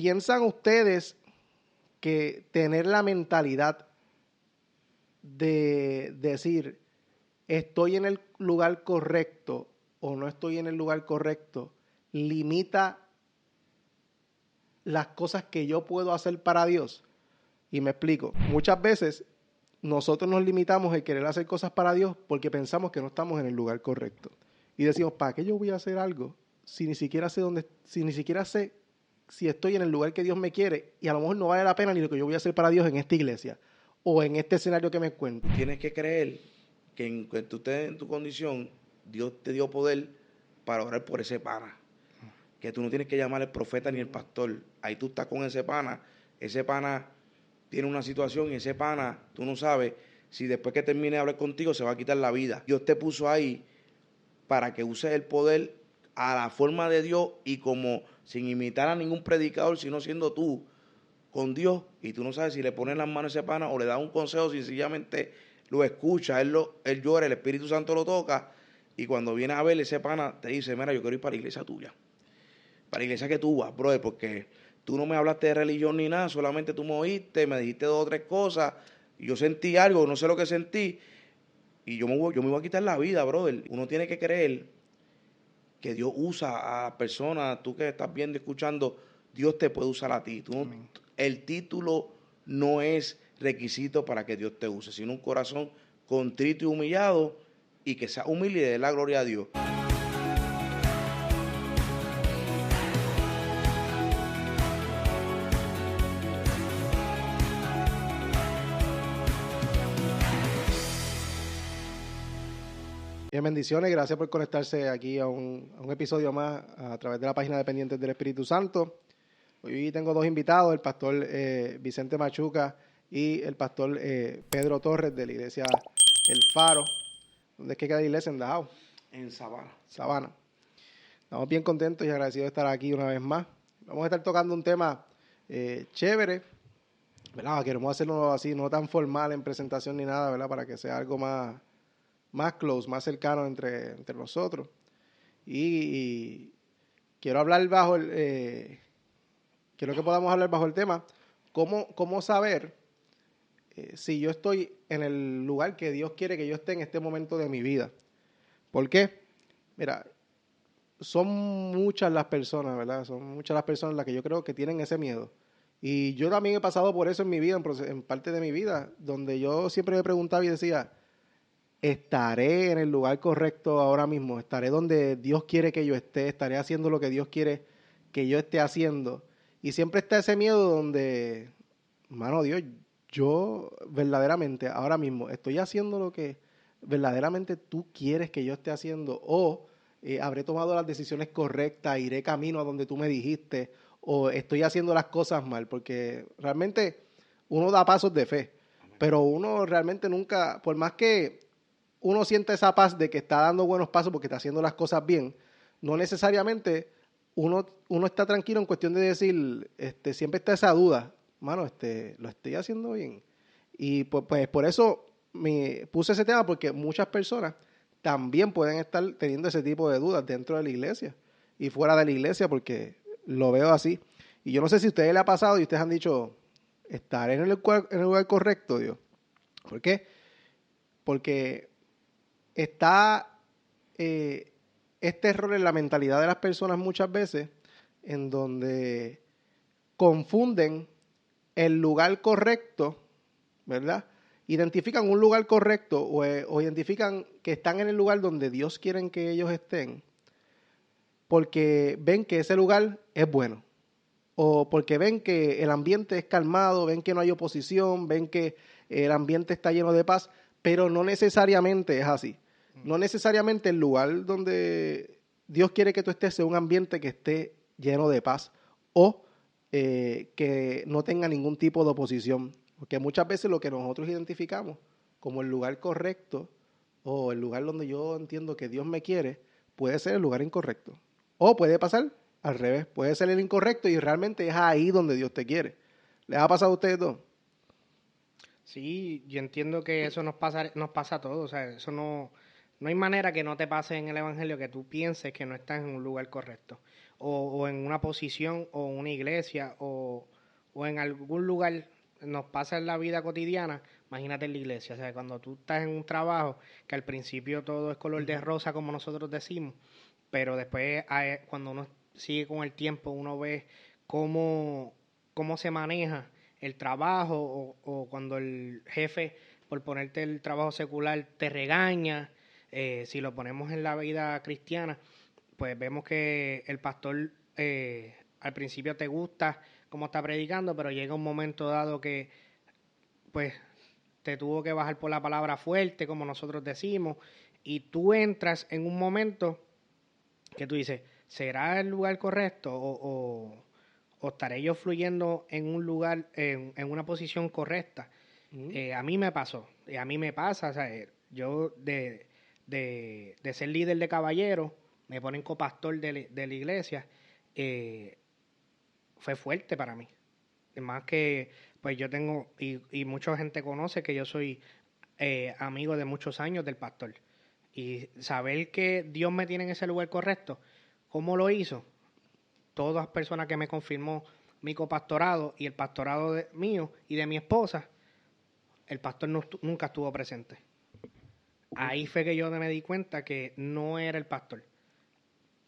¿piensan ustedes que tener la mentalidad de decir estoy en el lugar correcto o no estoy en el lugar correcto limita las cosas que yo puedo hacer para Dios? Y me explico. Muchas veces nosotros nos limitamos el querer hacer cosas para Dios porque pensamos que no estamos en el lugar correcto. Y decimos, ¿para qué yo voy a hacer algo si ni siquiera sé si estoy en el lugar que Dios me quiere? Y a lo mejor no vale la pena ni lo que yo voy a hacer para Dios en esta iglesia o en este escenario que me encuentro. Tienes que creer que tú estés en tu condición, Dios te dio poder para orar por ese pana. Que tú no tienes que llamar al profeta ni al pastor. Ahí tú estás con ese pana tiene una situación y ese pana, tú no sabes si después que termine de hablar contigo se va a quitar la vida. Dios te puso ahí para que uses el poder a la forma de Dios y como sin imitar a ningún predicador, sino siendo tú con Dios, y tú no sabes si le pones las manos a ese pana o le das un consejo, sencillamente lo escucha, él llora, el Espíritu Santo lo toca, y cuando viene a ver ese pana te dice, mira, yo quiero ir para la iglesia tuya, para la iglesia que tú vas, brother, porque tú no me hablaste de religión ni nada, solamente tú me oíste, me dijiste 2 o 3 cosas, y yo sentí algo, no sé lo que sentí, y yo me voy a quitar la vida, brother. Uno tiene que creer que Dios usa a personas, tú que estás viendo y escuchando, Dios te puede usar a ti. El título no es requisito para que Dios te use, sino un corazón contrito y humillado y que sea humilde y dé la gloria a Dios. Bien, bendiciones, gracias por conectarse aquí a un episodio más a través de la página de Pendientes del Espíritu Santo. Hoy tengo 2 invitados, el pastor Vicente Machuca y el pastor Pedro Torres de la iglesia El Faro. ¿Dónde es que queda la iglesia? En Dajau. En Sabana. Sabana. Estamos bien contentos y agradecidos de estar aquí una vez más. Vamos a estar tocando un tema chévere, ¿verdad? Queremos hacerlo así, no tan formal en presentación ni nada, ¿verdad? Para que sea algo más close, más cercano entre nosotros. Y quiero hablar quiero que podamos hablar bajo el tema, cómo saber si yo estoy en el lugar que Dios quiere que yo esté en este momento de mi vida. ¿Por qué? Mira, son muchas las personas, ¿verdad? Son muchas las personas las que yo creo que tienen ese miedo. Y yo también he pasado por eso en mi vida, en parte de mi vida, donde yo siempre me preguntaba y decía, ¿estaré en el lugar correcto ahora mismo? ¿Estaré donde Dios quiere que yo esté? ¿Estaré haciendo lo que Dios quiere que yo esté haciendo? Y siempre está ese miedo donde, mano, Dios, yo verdaderamente ahora mismo estoy haciendo lo que verdaderamente tú quieres que yo esté haciendo, o habré tomado las decisiones correctas, iré camino a donde tú me dijiste, o estoy haciendo las cosas mal, porque realmente uno da pasos de fe, pero uno realmente nunca, por más que uno siente esa paz de que está dando buenos pasos porque está haciendo las cosas bien, no necesariamente uno está tranquilo en cuestión de decir, siempre está esa duda, mano, lo estoy haciendo bien. Y pues por eso me puse ese tema, porque muchas personas también pueden estar teniendo ese tipo de dudas dentro de la iglesia y fuera de la iglesia, porque lo veo así. Y yo no sé si a ustedes le ha pasado y ustedes han dicho, estaré en el lugar correcto, Dios. ¿Por qué? Porque está este error en la mentalidad de las personas muchas veces, en donde confunden el lugar correcto, ¿verdad? Identifican un lugar correcto o identifican que están en el lugar donde Dios quiere que ellos estén, porque ven que ese lugar es bueno, o porque ven que el ambiente es calmado, ven que no hay oposición, ven que el ambiente está lleno de paz, pero no necesariamente es así. No necesariamente el lugar donde Dios quiere que tú estés sea un ambiente que esté lleno de paz o que no tenga ningún tipo de oposición. Porque muchas veces lo que nosotros identificamos como el lugar correcto o el lugar donde yo entiendo que Dios me quiere puede ser el lugar incorrecto. O puede pasar al revés, puede ser el incorrecto y realmente es ahí donde Dios te quiere. ¿Les ha pasado a ustedes dos? Sí, yo entiendo que eso nos pasa a todos, o sea, eso no hay manera que no te pase en el Evangelio que tú pienses que no estás en un lugar correcto. o en una posición o una iglesia o en algún lugar nos pasa en la vida cotidiana, imagínate en la iglesia. O sea, cuando tú estás en un trabajo que al principio todo es color de rosa, como nosotros decimos, pero después cuando uno sigue con el tiempo, uno ve cómo se maneja el trabajo o cuando el jefe, por ponerte el trabajo secular, te regaña. Si lo ponemos en la vida cristiana, pues vemos que el pastor al principio te gusta cómo está predicando, pero llega un momento dado que pues te tuvo que bajar por la palabra fuerte, como nosotros decimos, y tú entras en un momento que tú dices, ¿será el lugar correcto o estaré yo fluyendo en un lugar, en una posición correcta? A mí me pasó, y a mí me pasa, o sea, yo de ser líder de caballeros, me ponen copastor de la iglesia, fue fuerte para mí. Más que, pues yo tengo, y mucha gente conoce que yo soy amigo de muchos años del pastor. Y saber que Dios me tiene en ese lugar correcto, ¿cómo lo hizo? Todas las personas que me confirmó mi copastorado y el pastorado mío y de mi esposa, el pastor nunca estuvo presente. Ahí fue que yo me di cuenta que no era el pastor,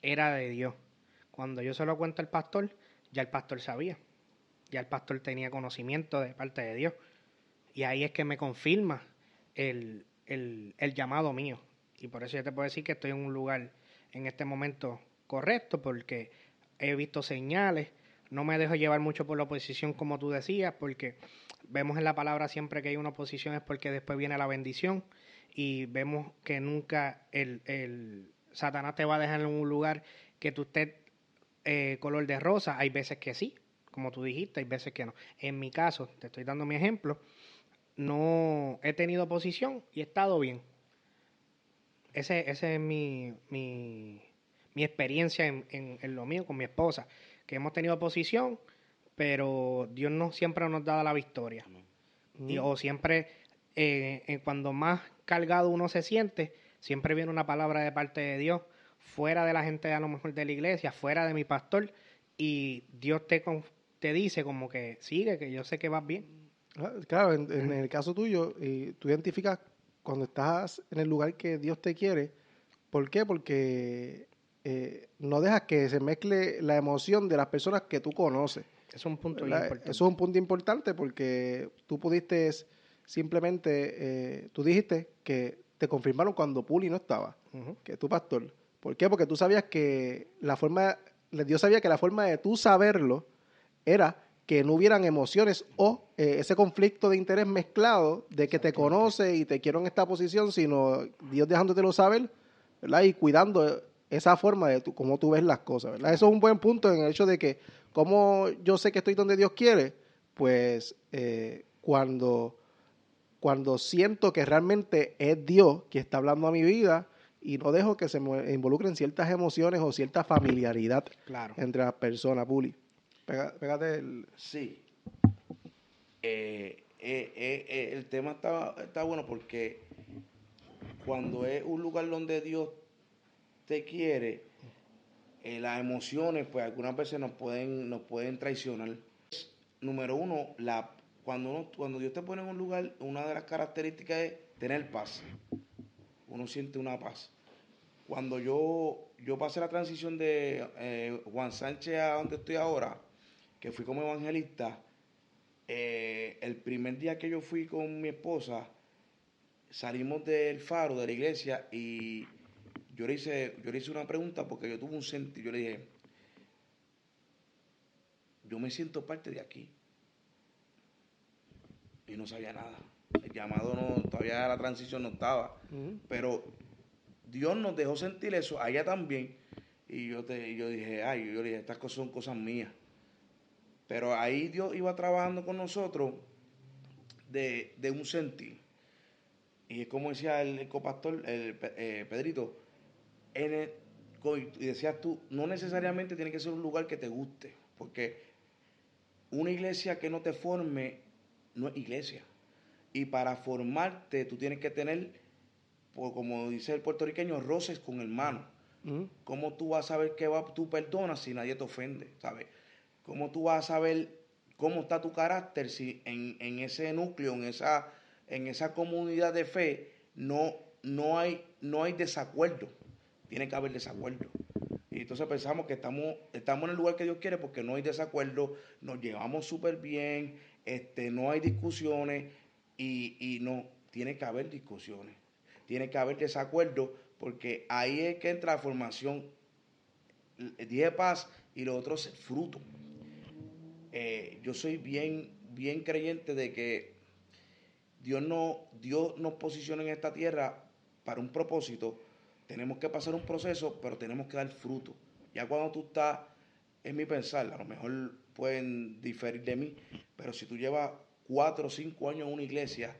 era de Dios. Cuando yo se lo cuento al pastor, ya el pastor sabía, ya el pastor tenía conocimiento de parte de Dios. Y ahí es que me confirma el llamado mío. Y por eso yo te puedo decir que estoy en un lugar en este momento correcto, porque he visto señales, no me dejo llevar mucho por la oposición como tú decías, porque vemos en la palabra siempre que hay una oposición es porque después viene la bendición, y vemos que nunca el Satanás te va a dejar en un lugar que tú estés color de rosa. Hay veces que sí, como tú dijiste, hay veces que no. En mi caso, te estoy dando mi ejemplo, no he tenido oposición y he estado bien. Ese es mi experiencia en lo mío con mi esposa, que hemos tenido oposición, pero Dios no siempre nos da la victoria. O siempre, cuando más cargado uno se siente, siempre viene una palabra de parte de Dios, fuera de la gente a lo mejor de la iglesia, fuera de mi pastor, y Dios te dice como que sigue, que yo sé que vas bien. Claro, en el caso tuyo, tú identificas cuando estás en el lugar que Dios te quiere. ¿Por qué? Porque no dejas que se mezcle la emoción de las personas que tú conoces. Es un punto ¿Verdad? importante. Eso es un punto importante porque tú pudiste simplemente, tú dijiste que te confirmaron cuando Puli no estaba, que tu pastor. ¿Por qué? Porque tú sabías que Dios sabía que la forma de tú saberlo era que no hubieran emociones o ese conflicto de interés mezclado de que te conoce y te quiero en esta posición, sino Dios dejándotelo saber, ¿verdad? Y cuidando esa forma de cómo tú ves las cosas, ¿verdad? Eso es un buen punto en el hecho de que como yo sé que estoy donde Dios quiere, pues cuando siento que realmente es Dios que está hablando a mi vida y no dejo que se me involucren ciertas emociones o cierta familiaridad entre las personas, Puli. Pégate el... Sí. El tema está bueno porque cuando es un lugar donde Dios te quiere, las emociones, pues algunas veces nos pueden traicionar. Número uno, cuando Dios te pone en un lugar, una de las características es tener paz. Uno siente una paz. Cuando yo pasé la transición de Juan Sánchez a donde estoy ahora, que fui como evangelista, el primer día que yo fui con mi esposa, salimos del faro de la iglesia y yo le hice una pregunta porque yo tuve un sentido. Yo le dije, yo me siento parte de aquí. Y no sabía nada. El llamado todavía la transición no estaba. Pero Dios nos dejó sentir eso, a ella también. Y yo dije, yo dije, estas cosas son cosas mías. Pero ahí Dios iba trabajando con nosotros de un sentir. Y es como decía el copastor, Pedrito, y decías tú, no necesariamente tiene que ser un lugar que te guste, porque una iglesia que no te forme no es iglesia. Y para formarte tú tienes que tener, como dice el puertorriqueño, roces con hermanos. ¿Cómo tú vas a saber que tú perdonas si nadie te ofende? ¿Sabes? ¿Cómo tú vas a saber cómo está tu carácter si en ese núcleo, en esa comunidad de fe, no hay desacuerdo? Tiene que haber desacuerdo. Y entonces pensamos que estamos en el lugar que Dios quiere porque no hay desacuerdo, nos llevamos súper bien, no hay discusiones y no, tiene que haber discusiones, tiene que haber desacuerdo porque ahí es que entra la formación. Dije paz y lo otro es fruto. Yo soy bien creyente de que Dios nos posiciona en esta tierra para un propósito. Tenemos que pasar un proceso, pero tenemos que dar fruto. Ya cuando tú estás, es mi pensar, a lo mejor pueden diferir de mí, pero si tú llevas 4 o 5 años en una iglesia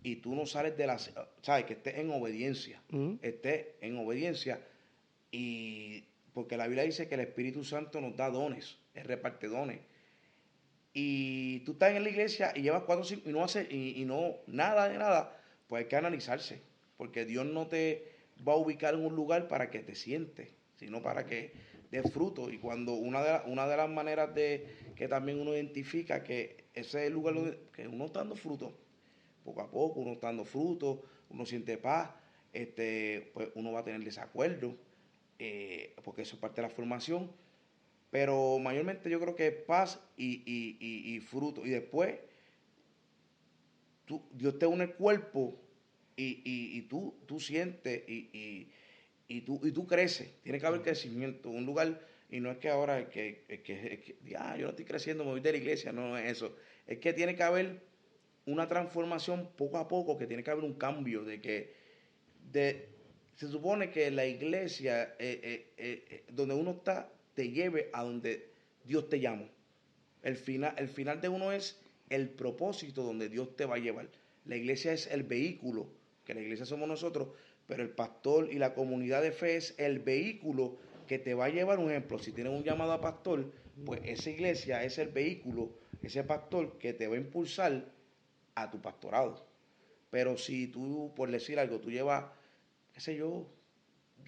y tú no sales de la, sabes, que estés en obediencia, y porque la Biblia dice que el Espíritu Santo nos da dones, Él reparte dones. Y tú estás en la iglesia y llevas 4 o 5 y no hace y no nada de nada, pues hay que analizarse, porque Dios no te va a ubicar en un lugar para que te sientes, sino para que des fruto. Y cuando una de las maneras de que también uno identifica que ese es el lugar donde que uno está dando fruto, poco a poco uno está dando fruto, uno siente paz, pues uno va a tener desacuerdo, porque eso es parte de la formación. Pero mayormente yo creo que es paz y fruto. Y después Dios te une el cuerpo y tú sientes y tú creces. Tiene que haber crecimiento. Un lugar, y no es que ahora yo no estoy creciendo, me voy de la iglesia, no es eso. Es que tiene que haber una transformación poco a poco, que tiene que haber un cambio se supone que la iglesia donde uno está te lleve a donde Dios te llama. El final de uno es el propósito donde Dios te va a llevar. La iglesia es el vehículo, que la iglesia somos nosotros, pero el pastor y la comunidad de fe es el vehículo que te va a llevar. Un ejemplo, si tienes un llamado a pastor, pues esa iglesia es el vehículo, ese pastor que te va a impulsar a tu pastorado. Pero si tú, por decir algo, tú llevas, qué sé yo,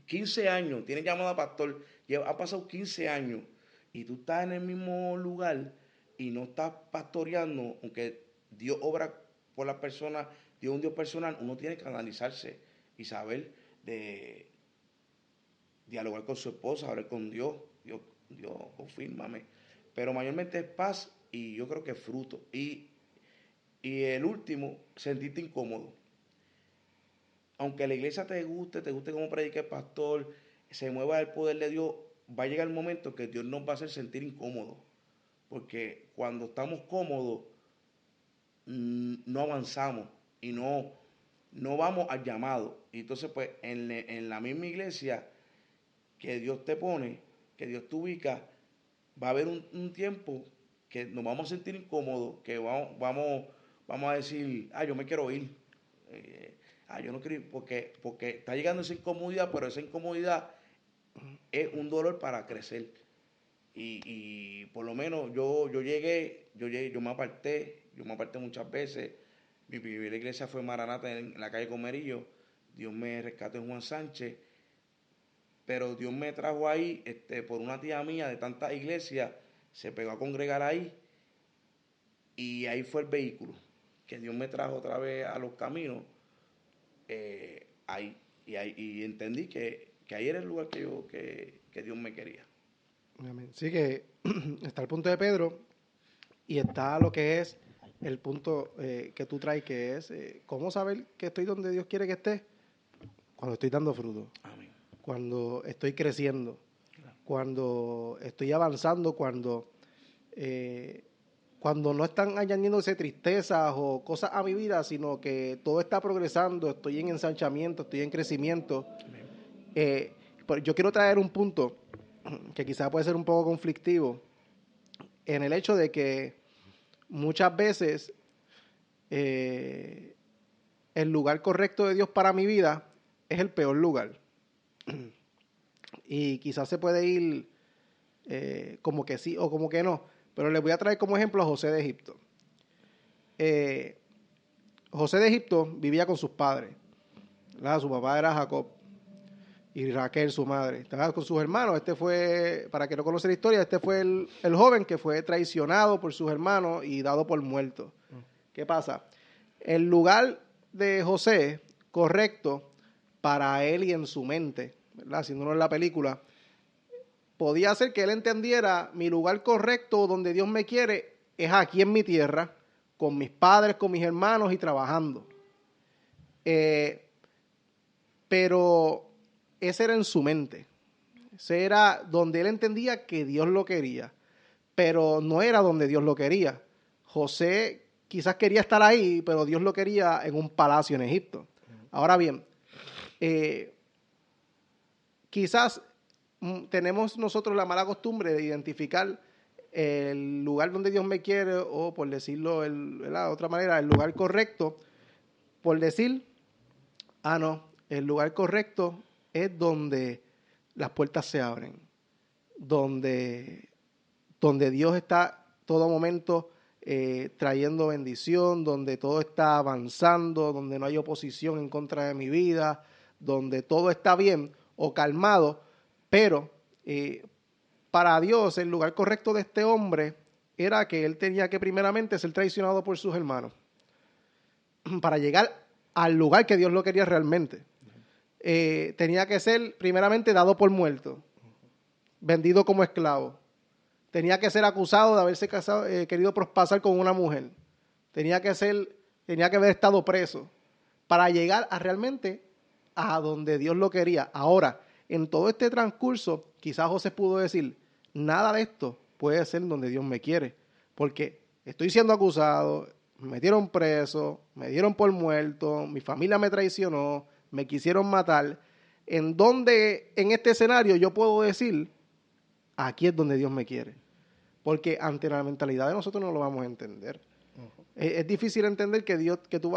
15 años, tienes llamado a pastor, ha pasado 15 años y tú estás en el mismo lugar y no estás pastoreando, aunque Dios obra por las personas, Dios es un Dios personal, uno tiene que analizarse y saber de dialogar con su esposa, hablar con Dios, Dios, confírmame. Pero mayormente es paz y yo creo que es fruto. Y el último, sentirte incómodo. Aunque la iglesia te guste cómo predica el pastor, se mueva el poder de Dios, va a llegar el momento que Dios nos va a hacer sentir incómodos. Porque cuando estamos cómodos, no avanzamos y no vamos al llamado. Y entonces, pues, en la misma iglesia que Dios te pone, que Dios te ubica, va a haber un tiempo que nos vamos a sentir incómodos, que vamos a decir, yo me quiero ir. Yo no quiero ir porque está llegando esa incomodidad, pero esa incomodidad es un dolor para crecer. Y por lo menos yo me aparté muchas veces. Mi primera iglesia fue Maranata en la calle Comerillo. Dios me rescató en Juan Sánchez. Pero Dios me trajo ahí por una tía mía de tantas iglesias, se pegó a congregar ahí. Y ahí fue el vehículo, que Dios me trajo otra vez a los caminos. Y entendí que ahí era el lugar que Dios me quería. Sí, que está el punto de Pedro y está lo que es el punto que tú traes, que es cómo saber que estoy donde Dios quiere que esté. Cuando estoy dando fruto. Amén. Cuando estoy creciendo, cuando estoy avanzando, cuando no están añadiéndose tristezas o cosas a mi vida, sino que todo está progresando, estoy en ensanchamiento, estoy en crecimiento. Pero yo quiero traer un punto que quizás puede ser un poco conflictivo, en el hecho de que muchas veces el lugar correcto de Dios para mi vida es el peor lugar. Y quizás se puede ir como que sí o como que no. Pero les voy a traer como ejemplo a José de Egipto. José de Egipto vivía con sus padres, ¿verdad? Su papá era Jacob. y Raquel, su madre. Estaba con sus hermanos. Este fue, para que no conoce la historia, este fue el joven que fue traicionado por sus hermanos y dado por muerto. ¿Qué pasa? El lugar de José, correcto, para él y en su mente, ¿verdad? Haciéndonos la película, podía ser que él entendiera mi lugar correcto donde Dios me quiere es aquí en mi tierra, con mis padres, con mis hermanos y trabajando. Pero ese era en su mente. Ese era donde él entendía que Dios lo quería, pero no era donde Dios lo quería. José quizás quería estar ahí, pero Dios lo quería en un palacio en Egipto. Ahora bien, quizás tenemos nosotros la mala costumbre de identificar el lugar donde Dios me quiere, o por decirlo de otra manera, el lugar correcto, por decir, no, el lugar correcto es donde las puertas se abren, donde Dios está todo momento trayendo bendición, donde todo está avanzando, donde no hay oposición en contra de mi vida, donde todo está bien o calmado, pero para Dios el lugar correcto de este hombre era que él tenía que primeramente ser traicionado por sus hermanos para llegar al lugar que Dios lo quería realmente. Tenía que ser primeramente dado por muerto, vendido como esclavo. Tenía que ser acusado de haberse querido pasar con una mujer. Tenía que haber estado preso para llegar realmente a donde Dios lo quería. Ahora, en todo este transcurso, quizás José pudo decir, nada de esto puede ser donde Dios me quiere, porque estoy siendo acusado, me metieron preso, me dieron por muerto, mi familia me traicionó, me quisieron matar. En este escenario yo puedo decir, aquí es donde Dios me quiere. Porque ante la mentalidad de nosotros no lo vamos a entender. Es difícil entender que tú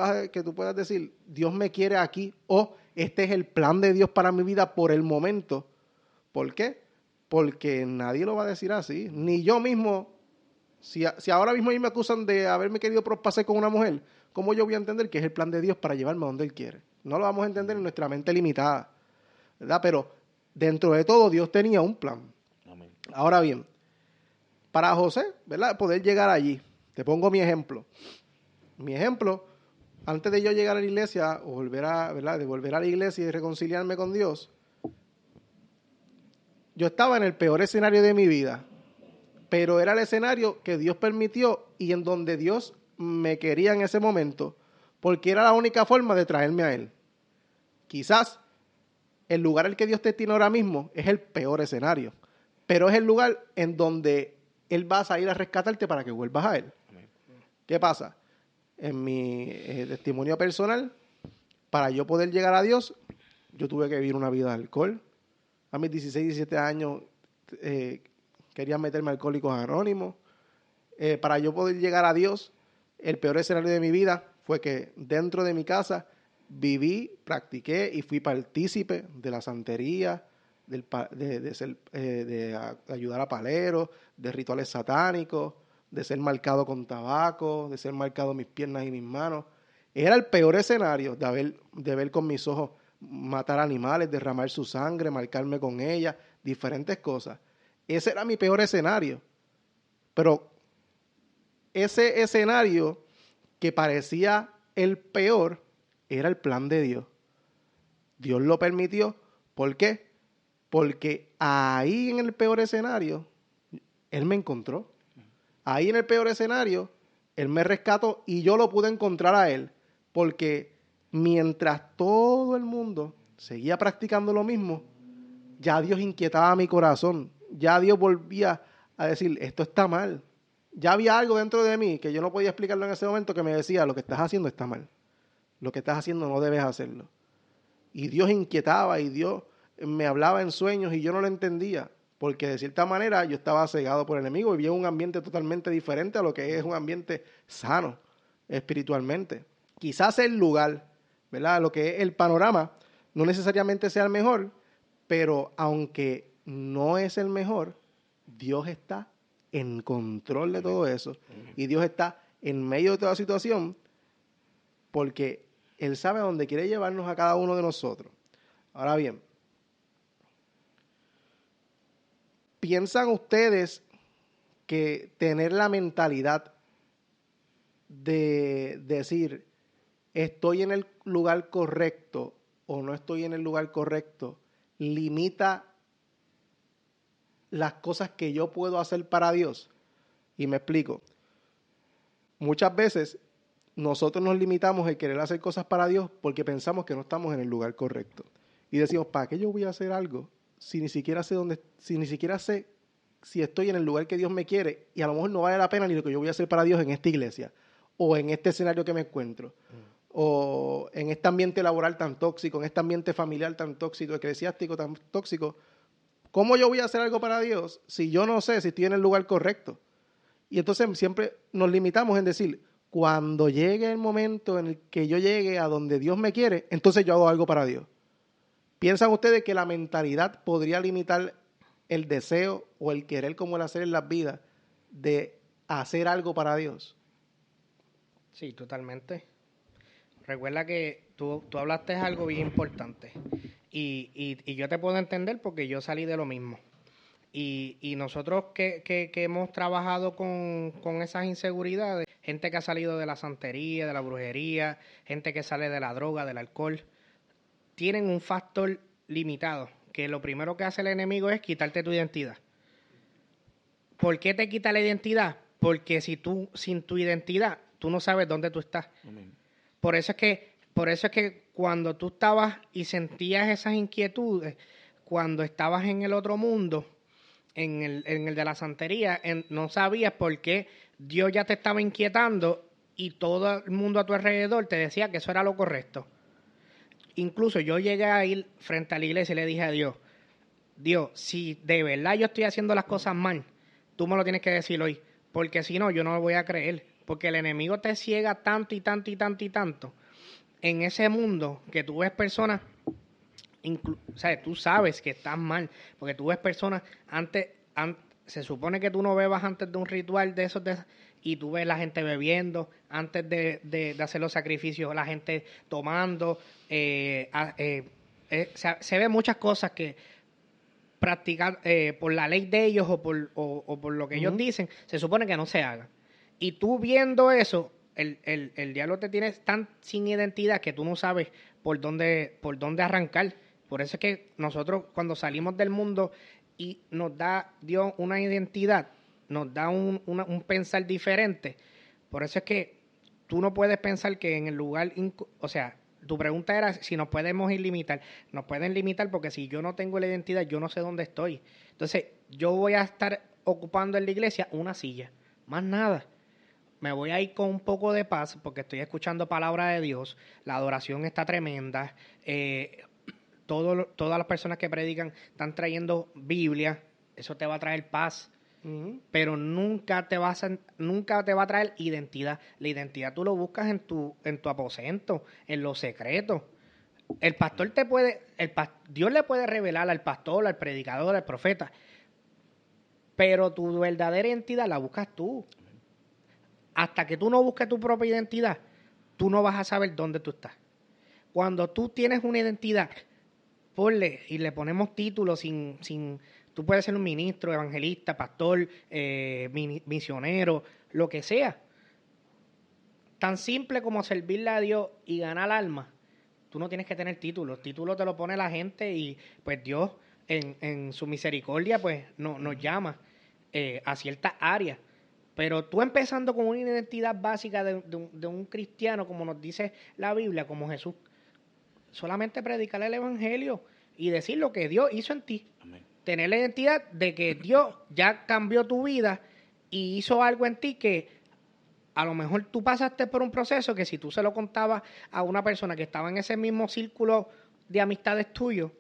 puedas decir, Dios me quiere aquí, o este es el plan de Dios para mi vida por el momento. ¿Por qué? Porque nadie lo va a decir así. Ni yo mismo, si ahora mismo me acusan de haberme querido pasar con una mujer, ¿cómo yo voy a entender que es el plan de Dios para llevarme a donde Él quiere? No lo vamos a entender en nuestra mente limitada, ¿verdad? Pero dentro de todo Dios tenía un plan. Amén. Ahora bien, para José, ¿verdad?, poder llegar allí. Te pongo mi ejemplo. Mi ejemplo, antes de yo llegar a la iglesia, o volver a la iglesia y reconciliarme con Dios, yo estaba en el peor escenario de mi vida, pero era el escenario que Dios permitió y en donde Dios me quería en ese momento, porque era la única forma de traerme a Él. Quizás el lugar al que Dios te tiene ahora mismo es el peor escenario, pero es el lugar en donde Él va a salir a rescatarte para que vuelvas a Él. Amén. ¿Qué pasa? En mi testimonio personal, para yo poder llegar a Dios, yo tuve que vivir una vida de alcohol. A mis 16, 17 años quería meterme a Alcohólicos Anónimos. Para yo poder llegar a Dios, el peor escenario de mi vida fue que dentro de mi casa viví, practiqué y fui partícipe de la santería, de ayudar a paleros, de rituales satánicos, de ser marcado con tabaco, de ser marcado mis piernas y mis manos. Era el peor escenario de ver con mis ojos matar animales, derramar su sangre, marcarme con ella, diferentes cosas. Ese era mi peor escenario. Pero ese escenario que parecía el peor era el plan de Dios. Dios lo permitió. ¿Por qué? Porque ahí en el peor escenario, Él me encontró. Ahí en el peor escenario, Él me rescató y yo lo pude encontrar a Él. Porque mientras todo el mundo seguía practicando lo mismo, ya Dios inquietaba mi corazón. Ya Dios volvía a decir, esto está mal. Ya había algo dentro de mí que yo no podía explicarlo en ese momento que me decía, lo que estás haciendo está mal. Lo que estás haciendo no debes hacerlo. Y Dios inquietaba y Dios me hablaba en sueños y yo no lo entendía. Porque de cierta manera yo estaba cegado por el enemigo y vivía en un ambiente totalmente diferente a lo que es un ambiente sano espiritualmente. Quizás el lugar, ¿verdad?, lo que es el panorama, no necesariamente sea el mejor, pero aunque no es el mejor, Dios está en control de todo eso. Y Dios está en medio de toda situación porque Él sabe a dónde quiere llevarnos a cada uno de nosotros. Ahora bien, ¿piensan ustedes que tener la mentalidad de decir estoy en el lugar correcto o no estoy en el lugar correcto limita las cosas que yo puedo hacer para Dios? Y me explico. Muchas veces nosotros nos limitamos en querer hacer cosas para Dios porque pensamos que no estamos en el lugar correcto. Y decimos, ¿para qué yo voy a hacer algo si ni siquiera sé si estoy en el lugar que Dios me quiere? Y a lo mejor no vale la pena ni lo que yo voy a hacer para Dios en esta iglesia, o en este escenario que me encuentro, o en este ambiente laboral tan tóxico, en este ambiente familiar tan tóxico, eclesiástico tan tóxico. ¿Cómo yo voy a hacer algo para Dios si yo no sé si estoy en el lugar correcto? Y entonces siempre nos limitamos en decir, cuando llegue el momento en el que yo llegue a donde Dios me quiere, entonces yo hago algo para Dios. ¿Piensan ustedes que la mentalidad podría limitar el deseo o el querer como el hacer en las vidas de hacer algo para Dios? Sí, totalmente. Recuerda que tú hablaste de algo bien importante y yo te puedo entender porque yo salí de lo mismo. Y nosotros que hemos trabajado con esas inseguridades, gente que ha salido de la santería, de la brujería, gente que sale de la droga, del alcohol, tienen un factor limitado, que lo primero que hace el enemigo es quitarte tu identidad. ¿Por qué te quita la identidad? Porque si tú, sin tu identidad, tú no sabes dónde tú estás. Amén. Por eso es que cuando tú estabas y sentías esas inquietudes, cuando estabas en el otro mundo, en el de la santería, no sabías por qué Dios ya te estaba inquietando y todo el mundo a tu alrededor te decía que eso era lo correcto. Incluso yo llegué a ir frente a la iglesia y le dije a Dios, si de verdad yo estoy haciendo las cosas mal, tú me lo tienes que decir hoy, porque si no, yo no lo voy a creer, porque el enemigo te ciega tanto y tanto y tanto y tanto en ese mundo que tú ves personas, ¿sabes? Tú sabes que estás mal, porque tú ves personas se supone que tú no bebas antes de un ritual de esos, y tú ves la gente bebiendo antes de hacer los sacrificios, la gente tomando, se ve muchas cosas que practicar por la ley de ellos o por lo que ellos dicen, se supone que no se hagan. Y tú viendo eso, el diablo te tiene tan sin identidad que tú no sabes por dónde arrancar. Por eso es que nosotros cuando salimos del mundo y nos da Dios una identidad, nos da un pensar diferente. Por eso es que tú no puedes pensar que en el lugar, o sea, tu pregunta era si nos podemos limitar. Nos pueden limitar porque si yo no tengo la identidad, yo no sé dónde estoy. Entonces, yo voy a estar ocupando en la iglesia una silla, más nada. Me voy a ir con un poco de paz porque estoy escuchando palabra de Dios. La adoración está tremenda. Todas las personas que predican están trayendo Biblia. Eso te va a traer paz. Pero nunca te va a traer identidad. La identidad tú lo buscas en tu aposento, en lo secreto. El pastor Dios le puede revelar al pastor, al predicador, al profeta, pero tu verdadera identidad la buscas tú. Hasta que tú no busques tu propia identidad, tú no vas a saber dónde tú estás. Cuando tú tienes una identidad, ponle y le ponemos títulos sin tú puedes ser un ministro, evangelista, pastor, misionero, lo que sea. Tan simple como servirle a Dios y ganar alma. Tú no tienes que tener títulos. Títulos te lo pone la gente y pues Dios en su misericordia pues nos llama a ciertas áreas. Pero tú empezando con una identidad básica de un cristiano, como nos dice la Biblia, como Jesús, solamente predicarle el evangelio y decir lo que Dios hizo en ti. Amén. Tener la identidad de que Dios ya cambió tu vida y hizo algo en ti que a lo mejor tú pasaste por un proceso que si tú se lo contabas a una persona que estaba en ese mismo círculo de amistades tuyos,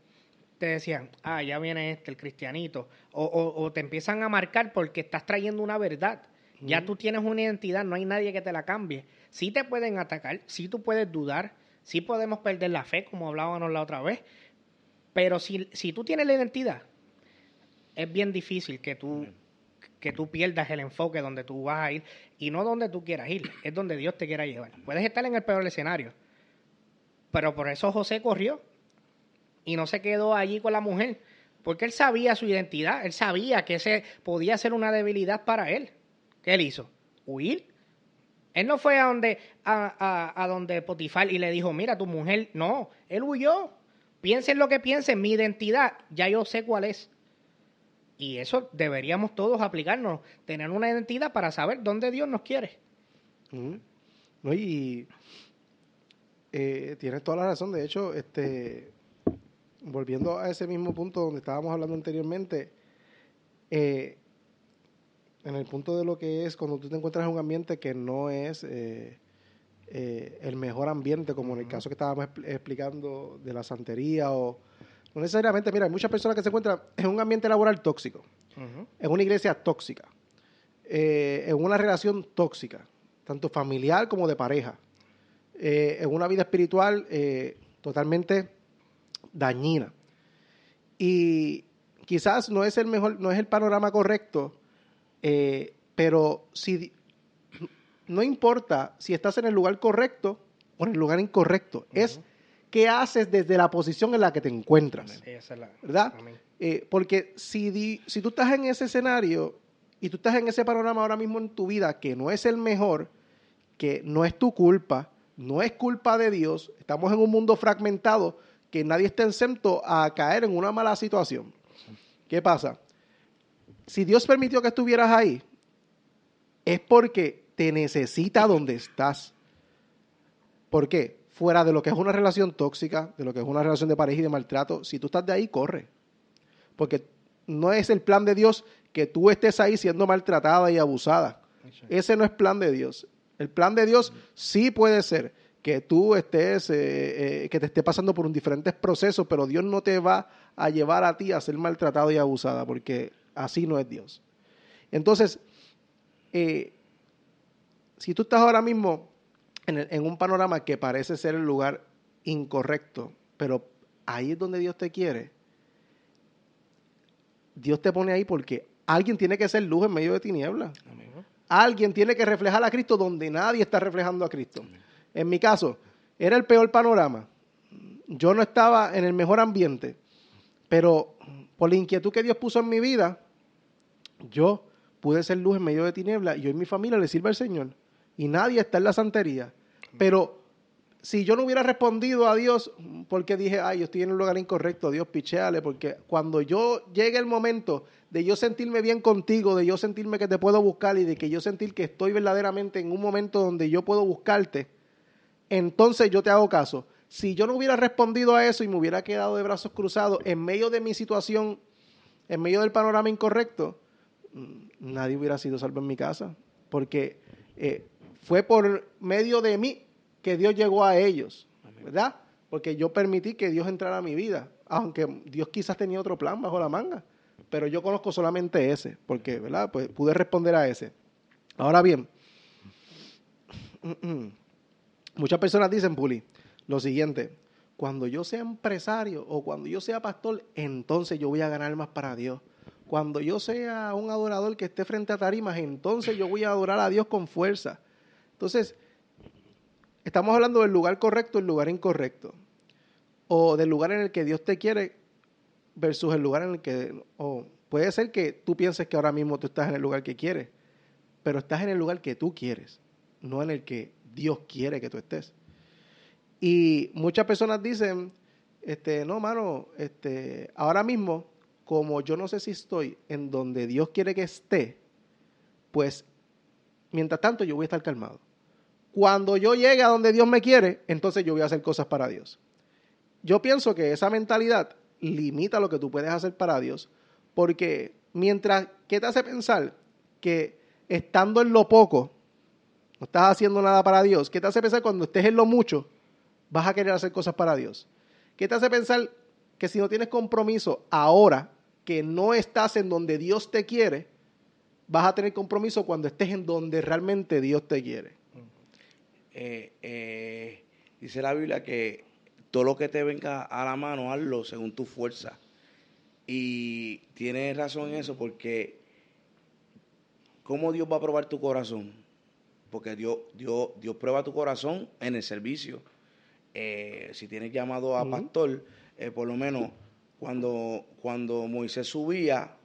te decían, ya viene el cristianito, o te empiezan a marcar porque estás trayendo una verdad. Ya tú tienes una identidad, no hay nadie que te la cambie. Sí te pueden atacar, sí tú puedes dudar, sí podemos perder la fe, como hablábamos la otra vez, pero si tú tienes la identidad, es bien difícil que tú pierdas el enfoque donde tú vas a ir, y no donde tú quieras ir, es donde Dios te quiera llevar. Puedes estar en el peor escenario, pero por eso José corrió y no se quedó allí con la mujer, Porque él sabía su identidad, él sabía que ese podía ser una debilidad para él. ¿Qué él hizo? Huir. Él no fue a donde Potifar y le dijo, mira, tu mujer, no, él huyó. Piensen lo que piensen, mi identidad, ya yo sé cuál es. Y eso deberíamos todos aplicarnos, tener una identidad para saber dónde Dios nos quiere. No, y tienes toda la razón. De hecho, volviendo a ese mismo punto donde estábamos hablando anteriormente, en el punto de lo que es cuando tú te encuentras en un ambiente que no es el mejor ambiente, como en el caso que estábamos explicando de la santería, o no necesariamente. Mira, hay muchas personas que se encuentran en un ambiente laboral tóxico, en una iglesia tóxica, en una relación tóxica, tanto familiar como de pareja, en una vida espiritual totalmente dañina. Y quizás no es el mejor, no es el panorama correcto, pero si no importa si estás en el lugar correcto o en el lugar incorrecto, es qué haces desde la posición en la que te encuentras. Esa es la, ¿Verdad? Porque si tú estás en ese escenario y tú estás en ese panorama ahora mismo en tu vida que no es el mejor, que no es tu culpa, no es culpa de Dios, estamos en un mundo fragmentado que nadie está exento a caer en una mala situación. ¿Qué pasa? Si Dios permitió que estuvieras ahí, es porque te necesita donde estás. ¿Por qué? Fuera de lo que es una relación tóxica, de lo que es una relación de pareja y de maltrato, si tú estás de ahí, corre. Porque no es el plan de Dios que tú estés ahí siendo maltratada y abusada. Ese no es plan de Dios. El plan de Dios sí puede ser que tú estés, que te esté pasando por diferentes procesos, pero Dios no te va a llevar a ti a ser maltratado y abusada, porque así no es Dios. Entonces, si tú estás ahora mismo en un panorama que parece ser el lugar incorrecto, pero ahí es donde Dios te quiere, Dios te pone ahí porque alguien tiene que ser luz en medio de tinieblas. Amén. Alguien tiene que reflejar a Cristo donde nadie está reflejando a Cristo. Amén. En mi caso, era el peor panorama. Yo no estaba en el mejor ambiente, pero por la inquietud que Dios puso en mi vida, yo pude ser luz en medio de tinieblas y hoy mi familia le sirve al Señor. Y nadie está en la santería. Pero si yo no hubiera respondido a Dios porque dije, ay, yo estoy en un lugar incorrecto, Dios, pichéale, porque cuando yo llegue el momento de yo sentirme bien contigo, de yo sentirme que te puedo buscar y de que yo sentir que estoy verdaderamente en un momento donde yo puedo buscarte, entonces yo te hago caso. Si yo no hubiera respondido a eso y me hubiera quedado de brazos cruzados en medio de mi situación, en medio del panorama incorrecto, nadie hubiera sido salvo en mi casa, porque fue por medio de mí que Dios llegó a ellos, ¿verdad? Porque yo permití que Dios entrara a mi vida, aunque Dios quizás tenía otro plan bajo la manga, pero yo conozco solamente ese, porque, ¿verdad? Pues pude responder a ese. Ahora bien, muchas personas dicen, Puli, lo siguiente: cuando yo sea empresario o cuando yo sea pastor, entonces yo voy a ganar más para Dios. Cuando yo sea un adorador que esté frente a tarimas, entonces yo voy a adorar a Dios con fuerza. Entonces, estamos hablando del lugar correcto y el lugar incorrecto. O del lugar en el que Dios te quiere versus el lugar en el que... O puede ser que tú pienses que ahora mismo tú estás en el lugar que quieres, pero estás en el lugar que tú quieres, no en el que Dios quiere que tú estés. Y muchas personas dicen, no, mano, ahora mismo, como yo no sé si estoy en donde Dios quiere que esté, pues, mientras tanto yo voy a estar calmado. Cuando yo llegue a donde Dios me quiere, entonces yo voy a hacer cosas para Dios. Yo pienso que esa mentalidad limita lo que tú puedes hacer para Dios, porque mientras, ¿qué te hace pensar que estando en lo poco, no estás haciendo nada para Dios? ¿Qué te hace pensar cuando estés en lo mucho, vas a querer hacer cosas para Dios? ¿Qué te hace pensar que si no tienes compromiso ahora, que no estás en donde Dios te quiere, vas a tener compromiso cuando estés en donde realmente Dios te quiere? Dice la Biblia que todo lo que te venga a la mano, hazlo según tu fuerza. Y tienes razón en eso, porque ¿cómo Dios va a probar tu corazón? Porque Dios prueba tu corazón en el servicio. Si tienes llamado a pastor, por lo menos cuando Moisés subía,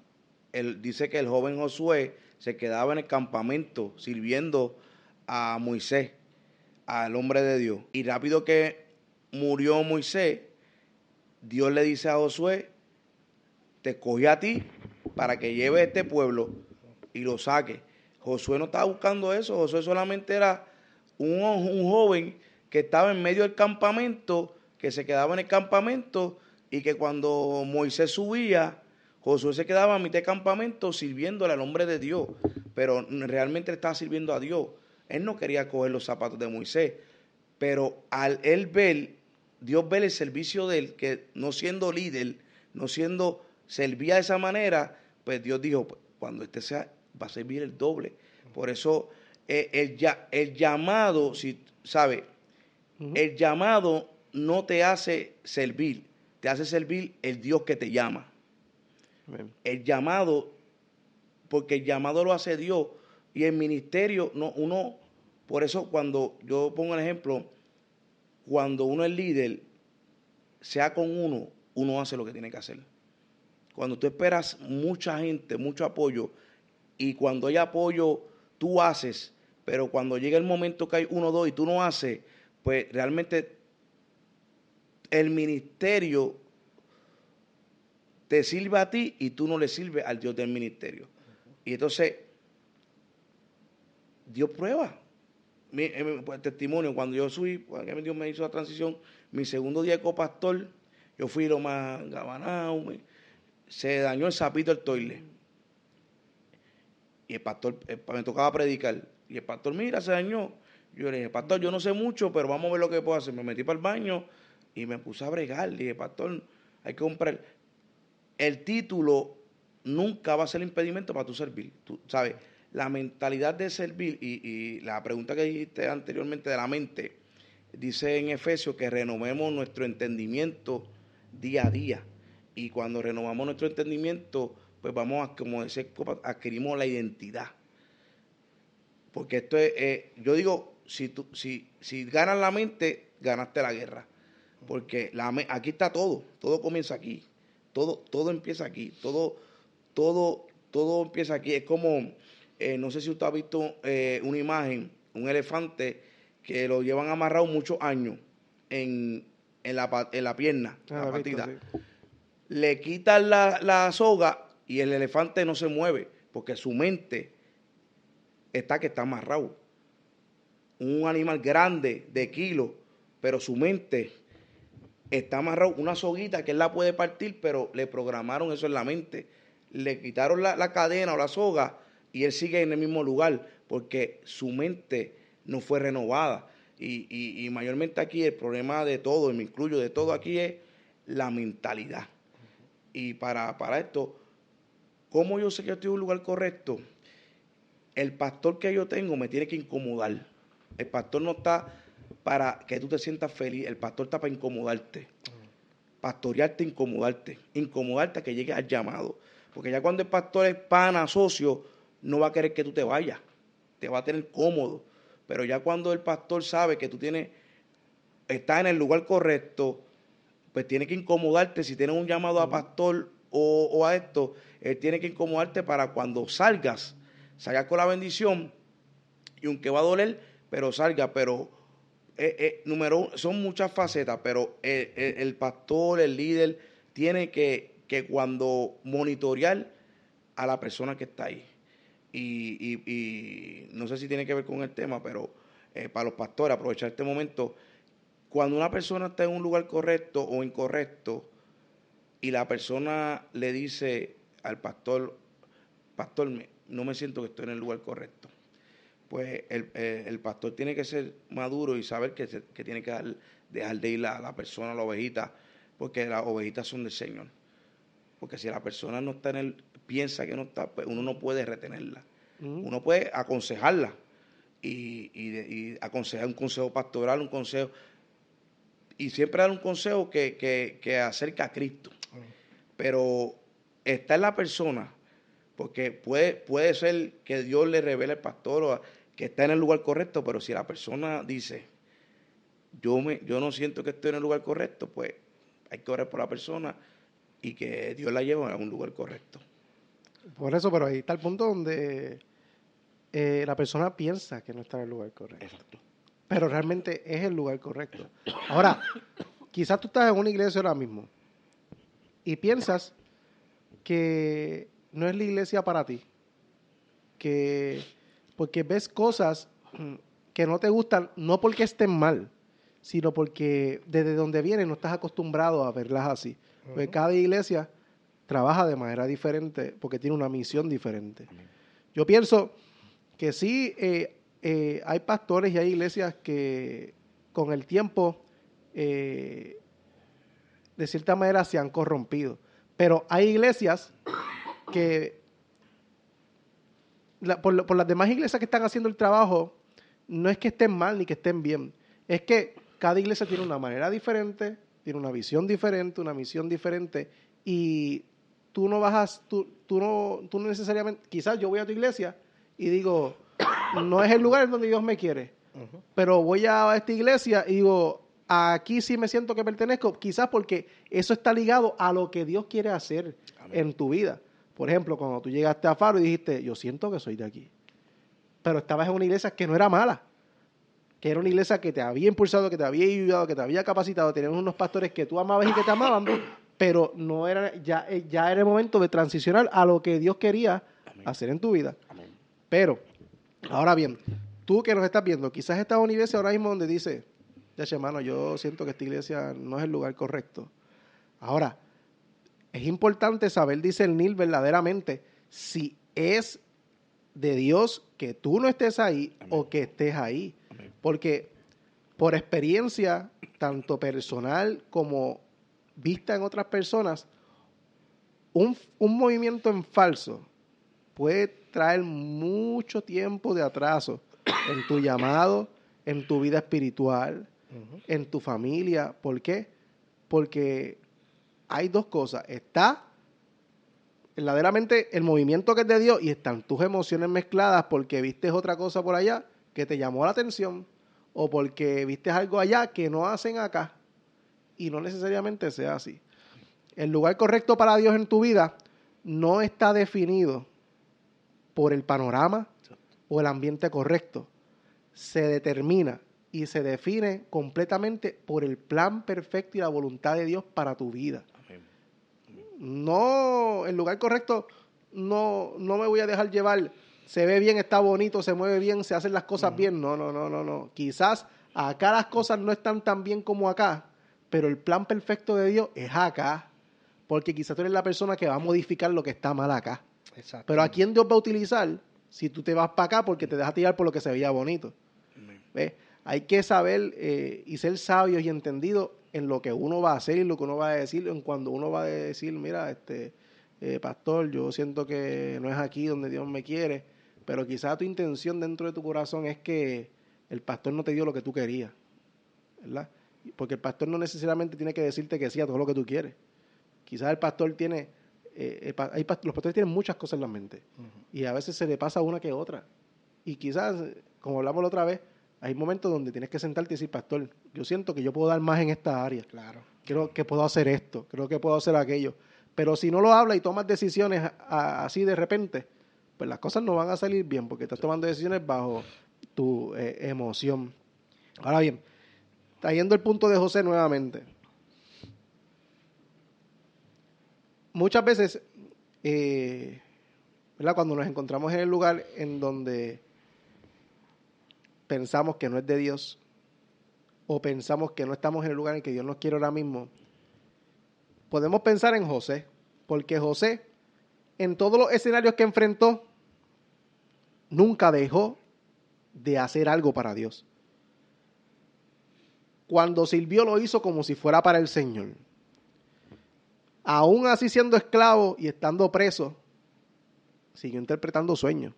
dice que el joven Josué se quedaba en el campamento sirviendo a Moisés, al hombre de Dios. Y rápido que murió Moisés, Dios le dice a Josué, te escogí a ti para que lleves este pueblo y lo saques. Josué no estaba buscando eso, Josué solamente era un joven que estaba en medio del campamento, que se quedaba en el campamento y que cuando Moisés subía, Josué se quedaba a mitad del campamento sirviéndole al hombre de Dios, pero realmente le estaba sirviendo a Dios. Él no quería coger los zapatos de Moisés, pero al él ver, Dios ve el servicio de él, que no siendo líder, no siendo, servía de esa manera, pues Dios dijo, cuando este sea, va a servir el doble. Por eso el llamado, si sabe, el llamado no te hace servir, te hace servir el Dios que te llama. Amen. El llamado, porque el llamado lo hace Dios y el ministerio, no, uno, por eso cuando yo pongo el ejemplo, cuando uno es líder, sea con uno hace lo que tiene que hacer. Cuando tú esperas mucha gente, mucho apoyo, y cuando hay apoyo, tú haces, pero cuando llega el momento que hay 1, 2 y tú no haces, pues realmente el ministerio te sirve a ti y tú no le sirves al Dios del ministerio. Y entonces, Dios prueba. Mi testimonio, cuando yo subí, cuando Dios me hizo la transición, mi segundo día de copastor, yo fui lo más gabanado, se dañó el sapito del toile. Y el pastor, me tocaba predicar. Y el pastor, mira, se dañó. Yo le dije, pastor, yo no sé mucho, pero vamos a ver lo que puedo hacer. Me metí para el baño y me puse a bregar. Le dije, pastor, hay que comprar. El título nunca va a ser impedimento para tu servir. Tú sabes, la mentalidad de servir y la pregunta que dijiste anteriormente de la mente, dice en Efesios que renovemos nuestro entendimiento día a día. Y cuando renovamos nuestro entendimiento, pues vamos a, como decir, adquirimos la identidad. Porque esto es, yo digo, si ganas la mente, ganaste la guerra. Porque aquí está todo comienza aquí. Todo empieza aquí, todo empieza aquí. Es como, no sé si usted ha visto una imagen, un elefante que lo llevan amarrado muchos años en la pierna, la patita. Sí. Le quitan la soga y el elefante no se mueve porque su mente está amarrado. Un animal grande de kilos, pero su mente está amarrado, una soguita que él la puede partir, pero le programaron eso en la mente. Le quitaron la cadena o la soga y él sigue en el mismo lugar porque su mente no fue renovada. Y mayormente aquí el problema de todo, y me incluyo de todo aquí, es la mentalidad. Y para esto, ¿cómo yo sé que estoy en un lugar correcto? El pastor que yo tengo me tiene que incomodar. El pastor no está para que tú te sientas feliz, el pastor está para incomodarte. Pastorearte, incomodarte a que llegues al llamado. Porque ya cuando el pastor es pana, socio, no va a querer que tú te vayas, te va a tener cómodo. Pero ya cuando el pastor sabe que tú estás en el lugar correcto, pues tiene que incomodarte. Si tienes un llamado a pastor o a esto, él tiene que incomodarte para cuando salgas con la bendición, y aunque va a doler, pero salga. Pero número uno, son muchas facetas, pero el pastor, el líder, tiene que cuando monitorear a la persona que está ahí. Y no sé si tiene que ver con el tema, pero para los pastores, aprovechar este momento, cuando una persona está en un lugar correcto o incorrecto, y la persona le dice al pastor, no me siento que estoy en el lugar correcto, pues el pastor tiene que ser maduro y saber que tiene que dejar de ir a la persona, a la ovejita, porque las ovejitas son del Señor. Porque si la persona no está piensa que no está, pues uno no puede retenerla. Uno puede aconsejarla y aconsejar un consejo pastoral, un consejo, y siempre dar un consejo que acerca a Cristo. Pero está en la persona, porque puede ser que Dios le revele al pastor que está en el lugar correcto, pero si la persona dice, yo no siento que estoy en el lugar correcto, pues hay que orar por la persona y que Dios la lleve a un lugar correcto. Por eso, pero ahí está el punto donde la persona piensa que no está en el lugar correcto. Exacto. Pero realmente es el lugar correcto. Ahora, quizás tú estás en una iglesia ahora mismo y piensas que no es la iglesia para ti. Porque ves cosas que no te gustan, no porque estén mal, sino porque desde donde vienes no estás acostumbrado a verlas así. Porque cada iglesia trabaja de manera diferente porque tiene una misión diferente. Yo pienso que sí, hay pastores y hay iglesias que con el tiempo, de cierta manera, se han corrompido. Pero hay iglesias que, por las demás iglesias que están haciendo el trabajo, no es que estén mal ni que estén bien. Es que cada iglesia tiene una manera diferente, tiene una visión diferente, una misión diferente, y tú no necesariamente, quizás yo voy a tu iglesia y digo, no es el lugar en donde Dios me quiere, pero voy a esta iglesia y digo, aquí sí me siento que pertenezco, quizás porque eso está ligado a lo que Dios quiere hacer en tu vida. Por ejemplo, cuando tú llegaste a Faro y dijiste, yo siento que soy de aquí, pero estabas en una iglesia que no era mala, que era una iglesia que te había impulsado, que te había ayudado, que te había capacitado, tenías unos pastores que tú amabas y que te amaban, pero no era, ya era el momento de transicionar a lo que Dios quería hacer en tu vida. Amén. Pero, ahora bien, tú que nos estás viendo, quizás estás en una iglesia ahora mismo donde dice, ya hermano, yo siento que esta iglesia no es el lugar correcto. Ahora, es importante saber discernir verdaderamente si es de Dios que tú no estés ahí. Amén. O que estés ahí. Amén. Porque por experiencia, tanto personal como vista en otras personas, un movimiento en falso puede traer mucho tiempo de atraso en tu llamado, en tu vida espiritual, en tu familia. ¿Por qué? Porque hay dos cosas. Está verdaderamente el movimiento que es de Dios y están tus emociones mezcladas porque viste otra cosa por allá que te llamó la atención o porque viste algo allá que no hacen acá y no necesariamente sea así. El lugar correcto para Dios en tu vida no está definido por el panorama o el ambiente correcto. Se determina y se define completamente por el plan perfecto y la voluntad de Dios para tu vida. Amén. No, el lugar correcto no me voy a dejar llevar. Se ve bien, está bonito, se mueve bien, se hacen las cosas bien. No. Quizás acá las cosas no están tan bien como acá, pero el plan perfecto de Dios es acá. Porque quizás tú eres la persona que va a modificar lo que está mal acá. Exacto. Pero ¿a quién Dios va a utilizar si tú te vas para acá porque te dejas tirar por lo que se veía bonito? ¿Ves? Hay que saber y ser sabios y entendidos en lo que uno va a hacer y lo que uno va a decir, en cuando uno va a decir, mira, pastor, yo siento que no es aquí donde Dios me quiere, pero quizás tu intención dentro de tu corazón es que el pastor no te dio lo que tú querías, ¿verdad? Porque el pastor no necesariamente tiene que decirte que sí a todo lo que tú quieres. Quizás el pastor tiene, los pastores tienen muchas cosas en la mente y a veces se le pasa una que otra. Y quizás, como hablamos la otra vez, hay momentos donde tienes que sentarte y decir, pastor, yo siento que yo puedo dar más en esta área. Claro. Creo que puedo hacer esto, creo que puedo hacer aquello. Pero si no lo hablas y tomas decisiones así de repente, pues las cosas no van a salir bien porque estás tomando decisiones bajo tu emoción. Ahora bien, trayendo el punto de José nuevamente. Muchas veces, ¿verdad? Cuando nos encontramos en el lugar en donde pensamos que no es de Dios o pensamos que no estamos en el lugar en que Dios nos quiere ahora mismo, podemos pensar en José, porque José, en todos los escenarios que enfrentó, nunca dejó de hacer algo para Dios. Cuando sirvió lo hizo como si fuera para el Señor. Aún así siendo esclavo y estando preso, siguió interpretando sueños.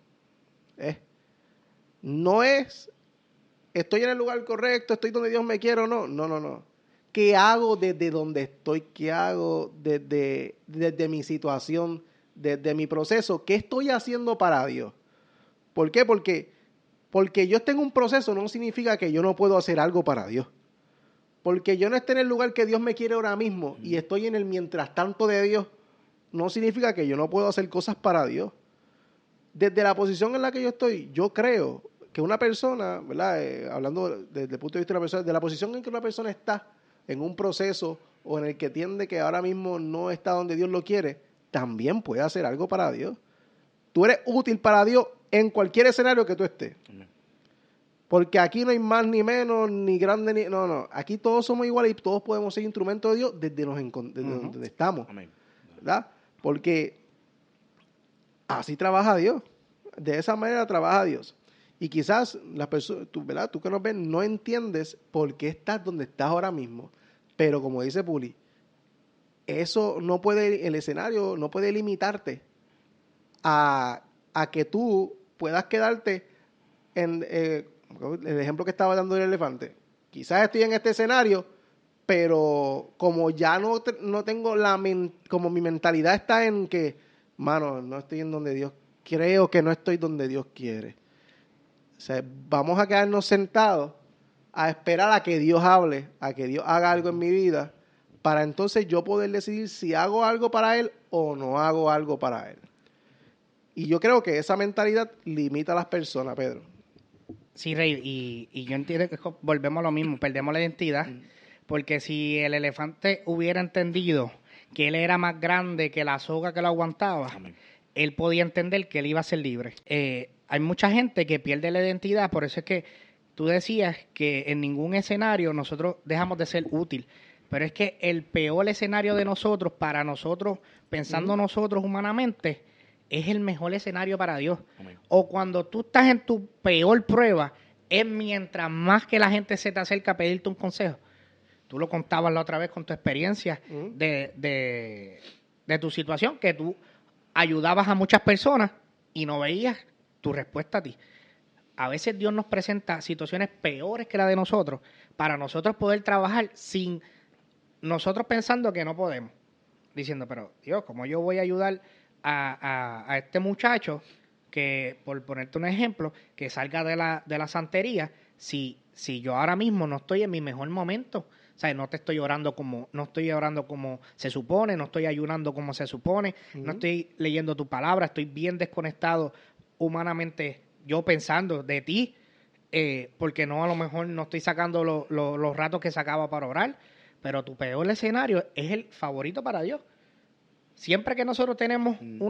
No es, estoy en el lugar correcto, estoy donde Dios me quiere o no. No. ¿Qué hago desde donde estoy? ¿Qué hago desde mi situación, desde mi proceso? ¿Qué estoy haciendo para Dios? ¿Por qué? Porque yo esté en un proceso no significa que yo no puedo hacer algo para Dios. Porque yo no esté en el lugar que Dios me quiere ahora mismo y estoy en el mientras tanto de Dios, no significa que yo no puedo hacer cosas para Dios. Desde la posición en la que yo estoy, yo creo que una persona, ¿verdad? Hablando desde el punto de vista de una persona, de la posición en que una persona está en un proceso o en el que entiende que ahora mismo no está donde Dios lo quiere, también puede hacer algo para Dios. Tú eres útil para Dios en cualquier escenario que tú estés. Amén. Porque aquí no hay más ni menos, ni grande ni... No. Aquí todos somos iguales y todos podemos ser instrumentos de Dios desde donde estamos. Amén. ¿Verdad? Porque así trabaja Dios. De esa manera trabaja Dios. Y quizás las personas, tú, ¿verdad? Tú que nos ves, no entiendes por qué estás donde estás ahora mismo. Pero como dice Puli, eso no puede, el escenario no puede limitarte a que tú puedas quedarte en el ejemplo que estaba dando el elefante. Quizás estoy en este escenario, pero como ya no tengo como mi mentalidad está en que, mano, no estoy en donde Dios, creo que no estoy donde Dios quiere. O sea, vamos a quedarnos sentados a esperar a que Dios hable, a que Dios haga algo en mi vida, para entonces yo poder decidir si hago algo para Él o no hago algo para Él. Y yo creo que esa mentalidad limita a las personas, Pedro. Sí, Rey, y yo entiendo que volvemos a lo mismo, perdemos la identidad, porque si el elefante hubiera entendido que él era más grande que la soga que lo aguantaba, Amén. él podía entender que él iba a ser libre. Hay mucha gente que pierde la identidad, por eso es que tú decías que en ningún escenario nosotros dejamos de ser útil, pero es que el peor escenario de nosotros, para nosotros, pensando nosotros humanamente, es el mejor escenario para Dios. Amén. O cuando tú estás en tu peor prueba, es mientras más que la gente se te acerca a pedirte un consejo. Tú lo contabas la otra vez con tu experiencia de tu situación, que tú ayudabas a muchas personas y no veías tu respuesta a ti. A veces Dios nos presenta situaciones peores que la de nosotros para nosotros poder trabajar sin nosotros pensando que no podemos. Diciendo, pero Dios, ¿cómo yo voy a ayudar a este muchacho que, por ponerte un ejemplo, que salga de la santería si yo ahora mismo no estoy en mi mejor momento? O sea, no estoy orando como se supone, no estoy ayunando como se supone, no estoy leyendo tu palabra, estoy bien desconectado humanamente yo pensando de ti, porque no, a lo mejor no estoy sacando los ratos que sacaba para orar, pero tu peor escenario es el favorito para Dios. Siempre que nosotros tenemos no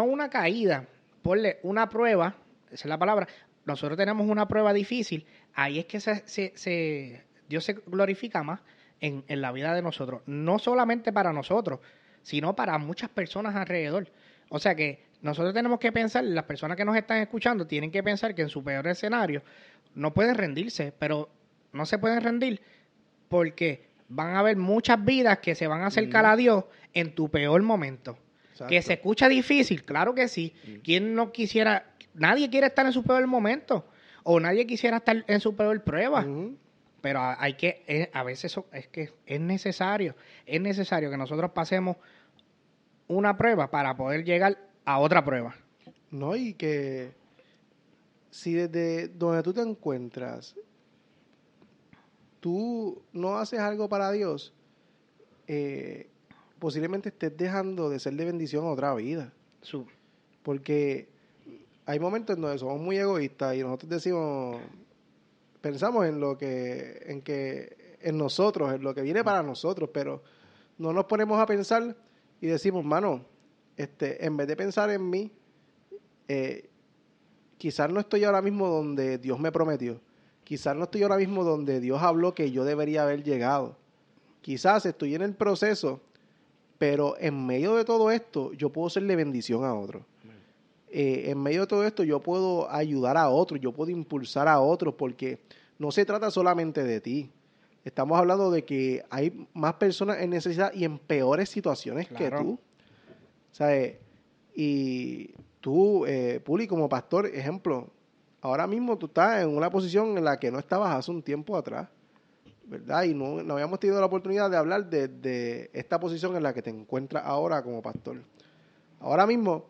una caída, ponle una prueba, esa es la palabra, nosotros tenemos una prueba difícil, ahí es que Dios se glorifica más en la vida de nosotros. No solamente para nosotros, sino para muchas personas alrededor. O sea que nosotros tenemos que pensar, las personas que nos están escuchando tienen que pensar que en su peor escenario no pueden rendirse, pero no se pueden rendir porque van a haber muchas vidas que se van a acercar a Dios en tu peor momento. Exacto. Que se escucha difícil, claro que sí. ¿Quién no quisiera? Nadie quiere estar en su peor momento o nadie quisiera estar en su peor prueba. Pero hay que, a veces eso es que es necesario que nosotros pasemos una prueba para poder llegar a otra prueba. No, y que si desde donde tú te encuentras tú no haces algo para Dios, posiblemente estés dejando de ser de bendición a otra vida. Porque hay momentos en donde somos muy egoístas y nosotros pensamos en en nosotros, en lo que viene para nosotros, pero no nos ponemos a pensar y decimos, mano, en vez de pensar en mí, quizás no estoy ahora mismo donde Dios me prometió. Quizás no estoy ahora mismo donde Dios habló que yo debería haber llegado. Quizás estoy en el proceso, pero en medio de todo esto yo puedo ser de bendición a otros. En medio de todo esto yo puedo ayudar a otros, yo puedo impulsar a otros, porque no se trata solamente de ti. Estamos hablando de que hay más personas en necesidad y en peores situaciones que tú. ¿Sabes? Y tú, Puli, como pastor, ejemplo, ahora mismo tú estás en una posición en la que no estabas hace un tiempo atrás, ¿verdad? Y no habíamos tenido la oportunidad de hablar de esta posición en la que te encuentras ahora como pastor. Ahora mismo,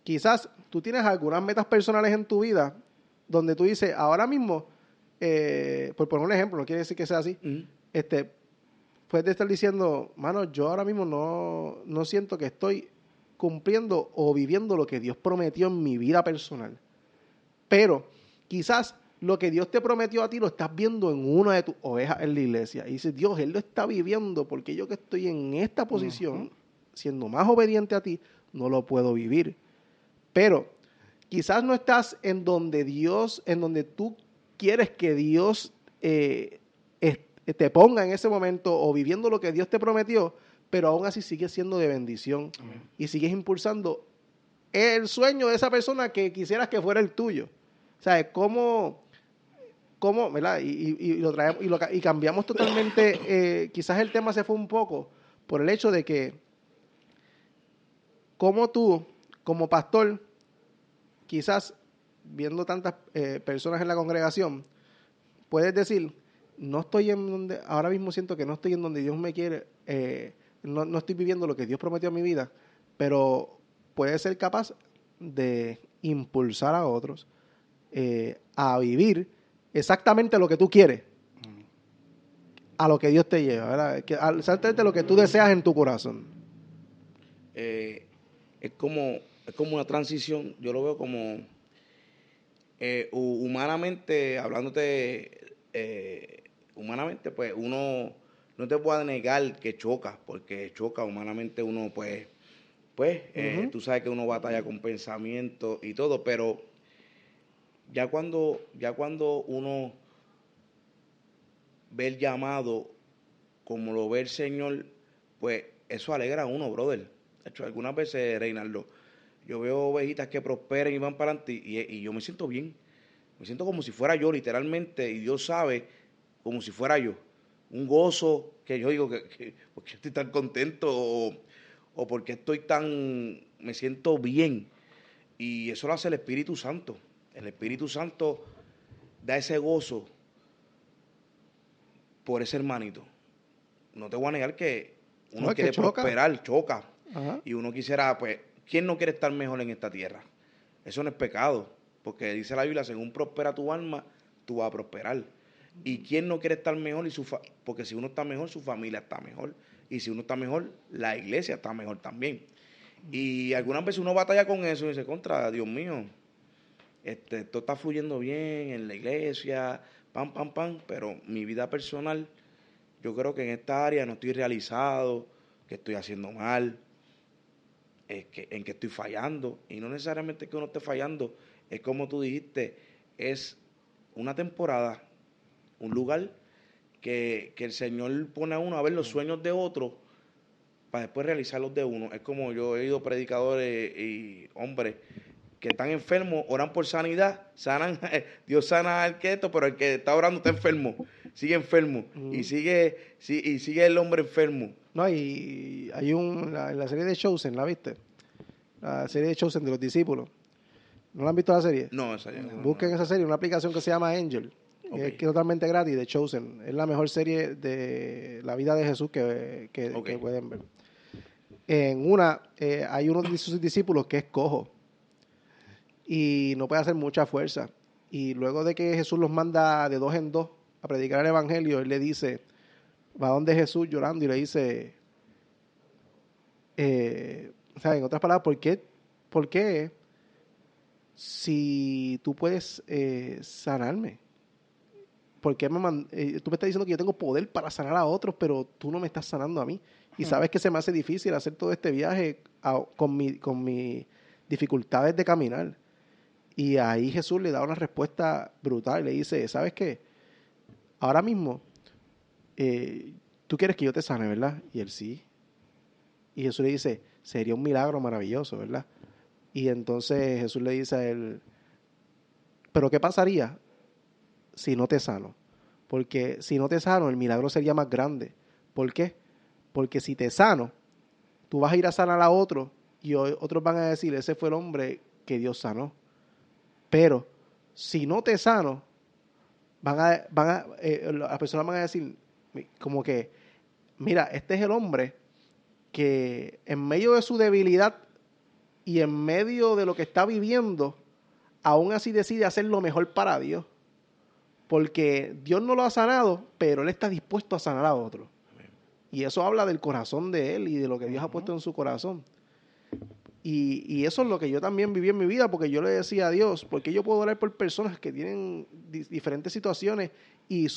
quizás tú tienes algunas metas personales en tu vida donde tú dices, ahora mismo por poner un ejemplo, no quiere decir que sea así, Ujú. puedes estar diciendo, mano, yo ahora mismo no siento que estoy cumpliendo o viviendo lo que Dios prometió en mi vida personal. Pero quizás lo que Dios te prometió a ti lo estás viendo en una de tus ovejas en la iglesia. Y dices, Dios, Él lo está viviendo porque yo que estoy en esta posición, siendo más obediente a ti, no lo puedo vivir. Pero quizás no estás en donde tú quieres que Dios te ponga en ese momento o viviendo lo que Dios te prometió, pero aún así sigues siendo de bendición. Amén. Y sigues impulsando el sueño de esa persona que quisieras que fuera el tuyo. O sea, ¿cómo ¿verdad? Y lo traemos y cambiamos totalmente. Quizás el tema se fue un poco por el hecho de que, como tú, como pastor, quizás viendo tantas personas en la congregación, puedes decir, no estoy en donde, ahora mismo siento que no estoy en donde Dios me quiere, no estoy viviendo lo que Dios prometió en mi vida, pero puedes ser capaz de impulsar a otros a vivir exactamente lo que tú quieres, a lo que Dios te lleva, ¿verdad? Exactamente lo que tú deseas en tu corazón. Es como una transición, yo lo veo como humanamente, hablándote humanamente, pues uno no te puede negar que choca, porque choca humanamente uno, pues tú sabes que uno batalla con pensamientos y todo, pero ya cuando uno ve el llamado como lo ve el Señor, pues eso alegra a uno, brother. De hecho, algunas veces, Reinaldo, yo veo ovejitas que prosperen y van para adelante y yo me siento bien. Me siento como si fuera yo, literalmente, y Dios sabe como si fuera yo. Un gozo que yo digo que porque estoy tan contento o porque me siento bien. Y eso lo hace el Espíritu Santo. El Espíritu Santo da ese gozo por ese hermanito. No te voy a negar que uno No, es que quiere choca. prosperar, choca. Ajá. Y uno quisiera, pues, ¿quién no quiere estar mejor en esta tierra? Eso no es pecado, porque dice la Biblia, según prospera tu alma, tú vas a prosperar. ¿Y quién no quiere estar mejor? Porque si uno está mejor, su familia está mejor. Y si uno está mejor, la iglesia está mejor también. Y algunas veces uno batalla con eso y dice, contra, Dios mío, esto está fluyendo bien en la iglesia, pam, pam, pam, pero mi vida personal, yo creo que en esta área no estoy realizado, que estoy haciendo mal, en que estoy fallando. Y no necesariamente que uno esté fallando, es como tú dijiste, es una temporada, un lugar que el Señor pone a uno a ver los sueños de otros para después realizar los de uno. Es como yo he oído predicadores y hombres que están enfermos, oran por sanidad, sanan, Dios sana al que pero el que está orando está enfermo, sigue enfermo, y sigue el hombre enfermo. No, y hay en la serie de Chosen, ¿la viste? La serie de Chosen de los discípulos. ¿No la han visto la serie? No, esa ya Busquen esa serie, una aplicación que se llama Angel, Ok. que es totalmente gratis, de Chosen. Es la mejor serie de la vida de Jesús Ok. que pueden ver. En una, hay uno de sus discípulos que es cojo y no puede hacer mucha fuerza. Y luego de que Jesús los manda de dos en dos a predicar el evangelio, él le dice, va donde Jesús llorando y le dice, o sea, en otras palabras, ¿por qué si tú puedes sanarme? ¿Por qué tú me estás diciendo que yo tengo poder para sanar a otros, pero tú no me estás sanando a mí? Y sabes que se me hace difícil hacer todo este viaje con mis dificultades de caminar. Y ahí Jesús le da una respuesta brutal. Le dice, ¿sabes qué? Ahora mismo, tú quieres que yo te sane, ¿verdad? Y él sí. Y Jesús le dice, sería un milagro maravilloso, ¿verdad? Y entonces Jesús le dice a él, ¿pero qué pasaría si no te sano? Porque si no te sano, el milagro sería más grande. ¿Por qué? Porque si te sano, tú vas a ir a sanar a otro y otros van a decir, ese fue el hombre que Dios sanó. Pero si no te sano, las personas van a decir como que, mira, este es el hombre que en medio de su debilidad y en medio de lo que está viviendo, aún así decide hacer lo mejor para Dios. porque Dios no lo ha sanado, pero Él está dispuesto a sanar a otro. Y eso habla del corazón de Él y de lo que Dios ha puesto en su corazón. Y eso es lo que yo también viví en mi vida, porque yo le decía a Dios, porque yo puedo orar por personas que tienen diferentes situaciones y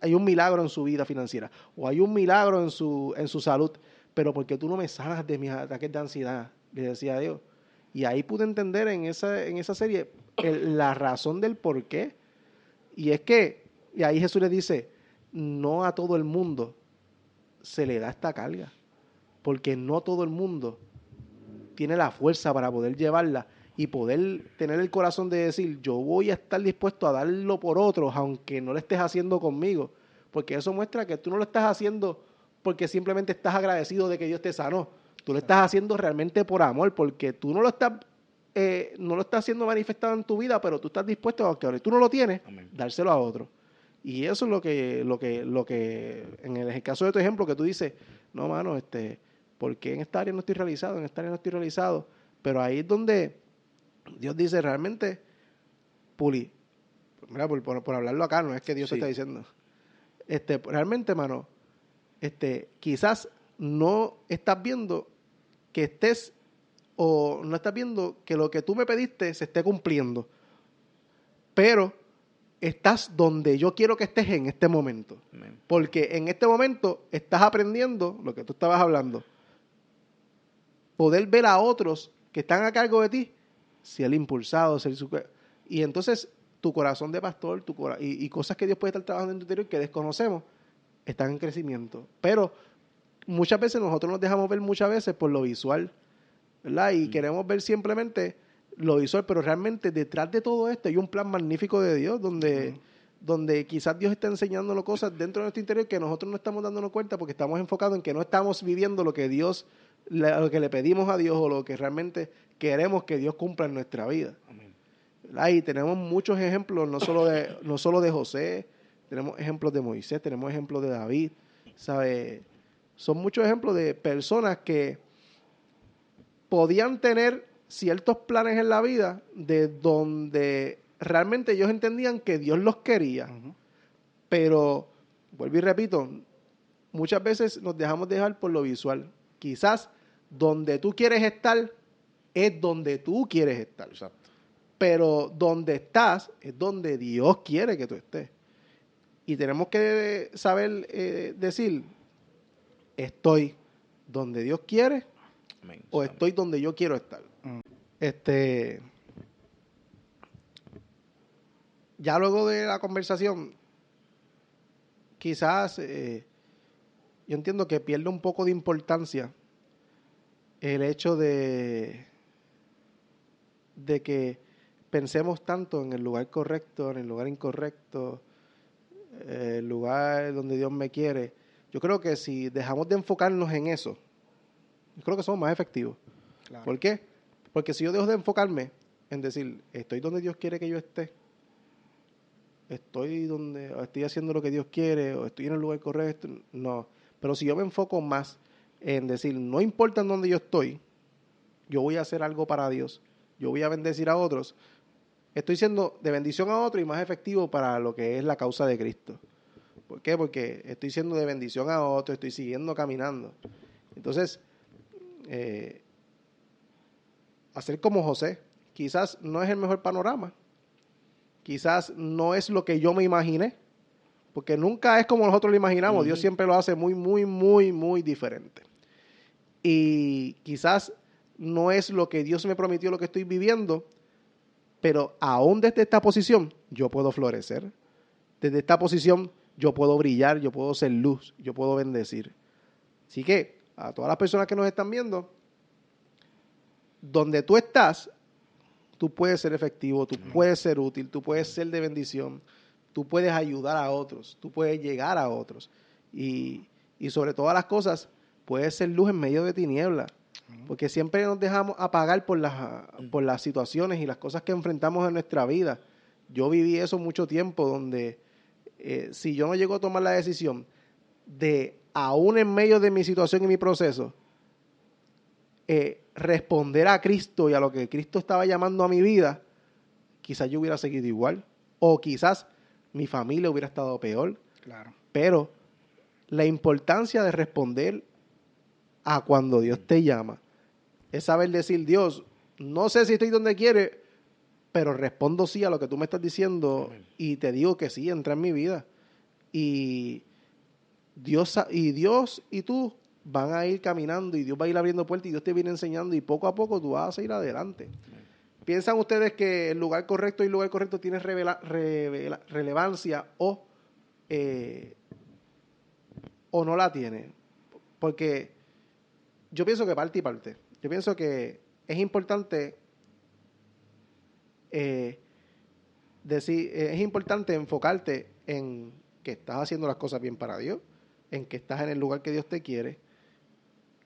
hay un milagro en su vida financiera, o hay un milagro en su salud, pero porque tú no me sanas de mis ataques de ansiedad, le decía a Dios. Y ahí pude entender en esa serie la razón del por qué. Y es que, y ahí Jesús le dice, no a todo el mundo se le da esta carga, porque no todo el mundo tiene la fuerza para poder llevarla y poder tener el corazón de decir, yo voy a estar dispuesto a darlo por otros, aunque no lo estés haciendo conmigo, porque eso muestra que tú no lo estás haciendo porque simplemente estás agradecido de que Dios te sanó, tú lo estás haciendo realmente por amor, porque tú no lo estás haciendo manifestado en tu vida, pero tú estás dispuesto, aunque ahora tú no lo tienes, Amén. dárselo a otro. Y eso es lo que en el caso de tu ejemplo que tú dices, no, mano, porque en esta área no estoy realizado, en esta área no estoy realizado, pero ahí es donde Dios dice realmente, Puli, mira, por hablarlo acá, no es que Dios te Sí. está diciendo, realmente, mano, quizás no estás viendo que estés, o no estás viendo que lo que tú me pediste se esté cumpliendo, pero estás donde yo quiero que estés en este momento. Amén. Porque en este momento estás aprendiendo lo que tú estabas hablando. Poder ver a otros que están a cargo de ti, ser impulsado, y entonces tu corazón de pastor, y cosas que Dios puede estar trabajando en tu interior que desconocemos, están en crecimiento. Pero muchas veces nosotros nos dejamos ver muchas veces por lo visual, ¿verdad? Y queremos ver simplemente lo visual, pero realmente detrás de todo esto hay un plan magnífico de Dios donde quizás Dios está enseñándonos cosas dentro de nuestro interior que nosotros no estamos dándonos cuenta porque estamos enfocados en que no estamos viviendo lo que lo que le pedimos a Dios o lo que realmente queremos que Dios cumpla en nuestra vida. Amén. ¿Verdad? Y tenemos muchos ejemplos, no solo de José, tenemos ejemplos de Moisés, tenemos ejemplos de David, ¿sabe? Son muchos ejemplos de personas que podían tener ciertos planes en la vida de donde realmente ellos entendían que Dios los quería. Pero, vuelvo y repito, muchas veces nos dejamos dejar por lo visual. Quizás donde tú quieres estar es donde tú quieres estar. Exacto. Pero donde estás es donde Dios quiere que tú estés. Y tenemos que saber decir, estoy donde Dios quiere Amén. o estoy donde yo quiero estar. Ya luego de la conversación, quizás yo entiendo que pierde un poco de importancia el hecho de que pensemos tanto en el lugar correcto, en el lugar incorrecto, el lugar donde Dios me quiere. Yo creo que si dejamos de enfocarnos en eso, yo creo que somos más efectivos. Claro. ¿Por qué? Porque si yo dejo de enfocarme en decir, estoy donde Dios quiere que yo esté, estoy haciendo lo que Dios quiere, o estoy en el lugar correcto, no. Pero si yo me enfoco más en decir, no importa en dónde yo estoy, yo voy a hacer algo para Dios, yo voy a bendecir a otros, estoy siendo de bendición a otro y más efectivo para lo que es la causa de Cristo. ¿Por qué? Porque estoy siendo de bendición a otro, estoy siguiendo caminando. Entonces, hacer como José, quizás no es el mejor panorama, quizás no es lo que yo me imaginé, porque nunca es como nosotros lo imaginamos. Dios siempre lo hace muy, muy, muy, muy diferente. Y quizás no es lo que Dios me prometió, lo que estoy viviendo, pero aún desde esta posición yo puedo florecer. Desde esta posición yo puedo brillar, yo puedo ser luz, yo puedo bendecir. Así que a todas las personas que nos están viendo, donde tú estás, tú puedes ser efectivo, tú puedes ser útil, tú puedes ser de bendición, tú puedes ayudar a otros, tú puedes llegar a otros. Y sobre todas las cosas, puedes ser luz en medio de tinieblas. Porque siempre nos dejamos apagar por las situaciones y las cosas que enfrentamos en nuestra vida. Yo viví eso mucho tiempo, donde si yo no llego a tomar la decisión de, aún en medio de mi situación y mi proceso, responder a Cristo y a lo que Cristo estaba llamando a mi vida, quizás yo hubiera seguido igual. O quizás mi familia hubiera estado peor. Claro. Pero la importancia de responder a cuando Dios te llama es saber decir, Dios, no sé si estoy donde quiere, pero respondo sí a lo que tú me estás diciendo. Amén. Y te digo que sí, entra en mi vida. Y Dios y tú van a ir caminando y Dios va a ir abriendo puertas y Dios te viene enseñando y poco a poco tú vas a ir adelante. Amén. ¿Piensan ustedes que el lugar correcto y el lugar correcto tiene relevancia o no la tiene? Porque yo pienso que parte y parte. Yo pienso que es importante es importante enfocarte en que estás haciendo las cosas bien para Dios, en que estás en el lugar que Dios te quiere,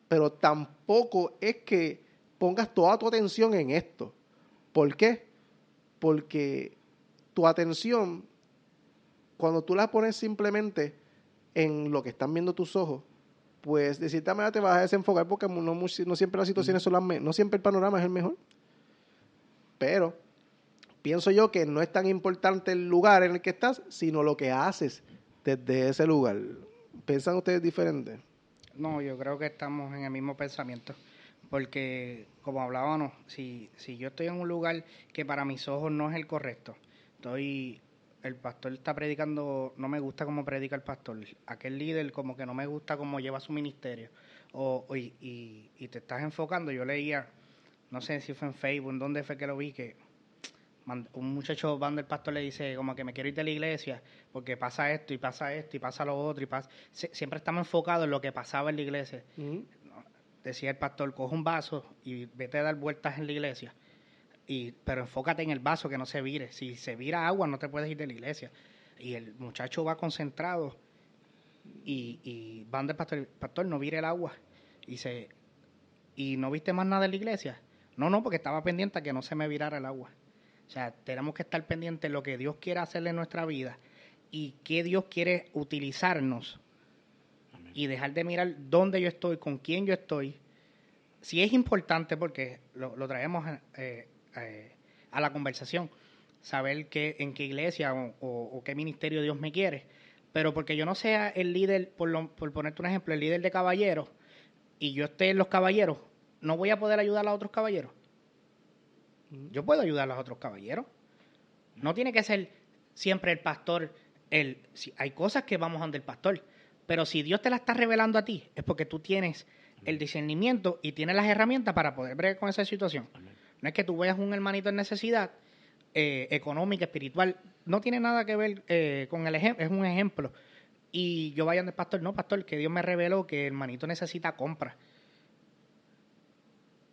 pero tampoco es que pongas toda tu atención en esto. ¿Por qué? Porque tu atención, cuando tú la pones simplemente en lo que están viendo tus ojos, pues de cierta manera te vas a desenfocar porque no siempre las situaciones son las mejores, no siempre el panorama es el mejor. Pero pienso yo que no es tan importante el lugar en el que estás, sino lo que haces desde ese lugar. ¿Piensan ustedes diferente? No, yo creo que estamos en el mismo pensamiento. Porque, como hablábamos, si yo estoy en un lugar que para mis ojos no es el correcto, el pastor está predicando, no me gusta cómo predica el pastor, aquel líder como que no me gusta cómo lleva su ministerio, y te estás enfocando. Yo leía, no sé si fue en Facebook, en dónde fue que lo vi, que un muchacho van del pastor le dice como que me quiero ir de la iglesia porque pasa esto y pasa esto y pasa lo otro siempre estamos enfocados en lo que pasaba en la iglesia. Uh-huh. Decía el pastor, coge un vaso y vete a dar vueltas en la iglesia, pero enfócate en el vaso, que no se vire. Si se vira agua no te puedes ir de la iglesia. Y el muchacho va concentrado y van del pastor, no vire el agua, y no viste más nada en la iglesia. No, porque estaba pendiente a que no se me virara el agua. O sea, tenemos que estar pendientes de lo que Dios quiere hacerle en nuestra vida y qué Dios quiere utilizarnos. Amén. Y dejar de mirar dónde yo estoy, con quién yo estoy. Sí es importante, porque lo traemos a la conversación, saber en qué iglesia o qué ministerio Dios me quiere, pero porque yo no sea el líder, por ponerte un ejemplo, el líder de caballeros, y yo esté en los caballeros, no voy a poder ayudar a otros caballeros. Yo puedo ayudar a los otros caballeros. No tiene que ser siempre el pastor. Hay cosas que vamos donde el pastor, pero si Dios te la está revelando a ti, es porque tú tienes el discernimiento y tienes las herramientas para poder bregar con esa situación. Amén. No es que tú veas un hermanito en necesidad económica, espiritual, no tiene nada que ver con el ejemplo, es un ejemplo. Y yo vaya donde el pastor, no, pastor, que Dios me reveló que el hermanito necesita compra.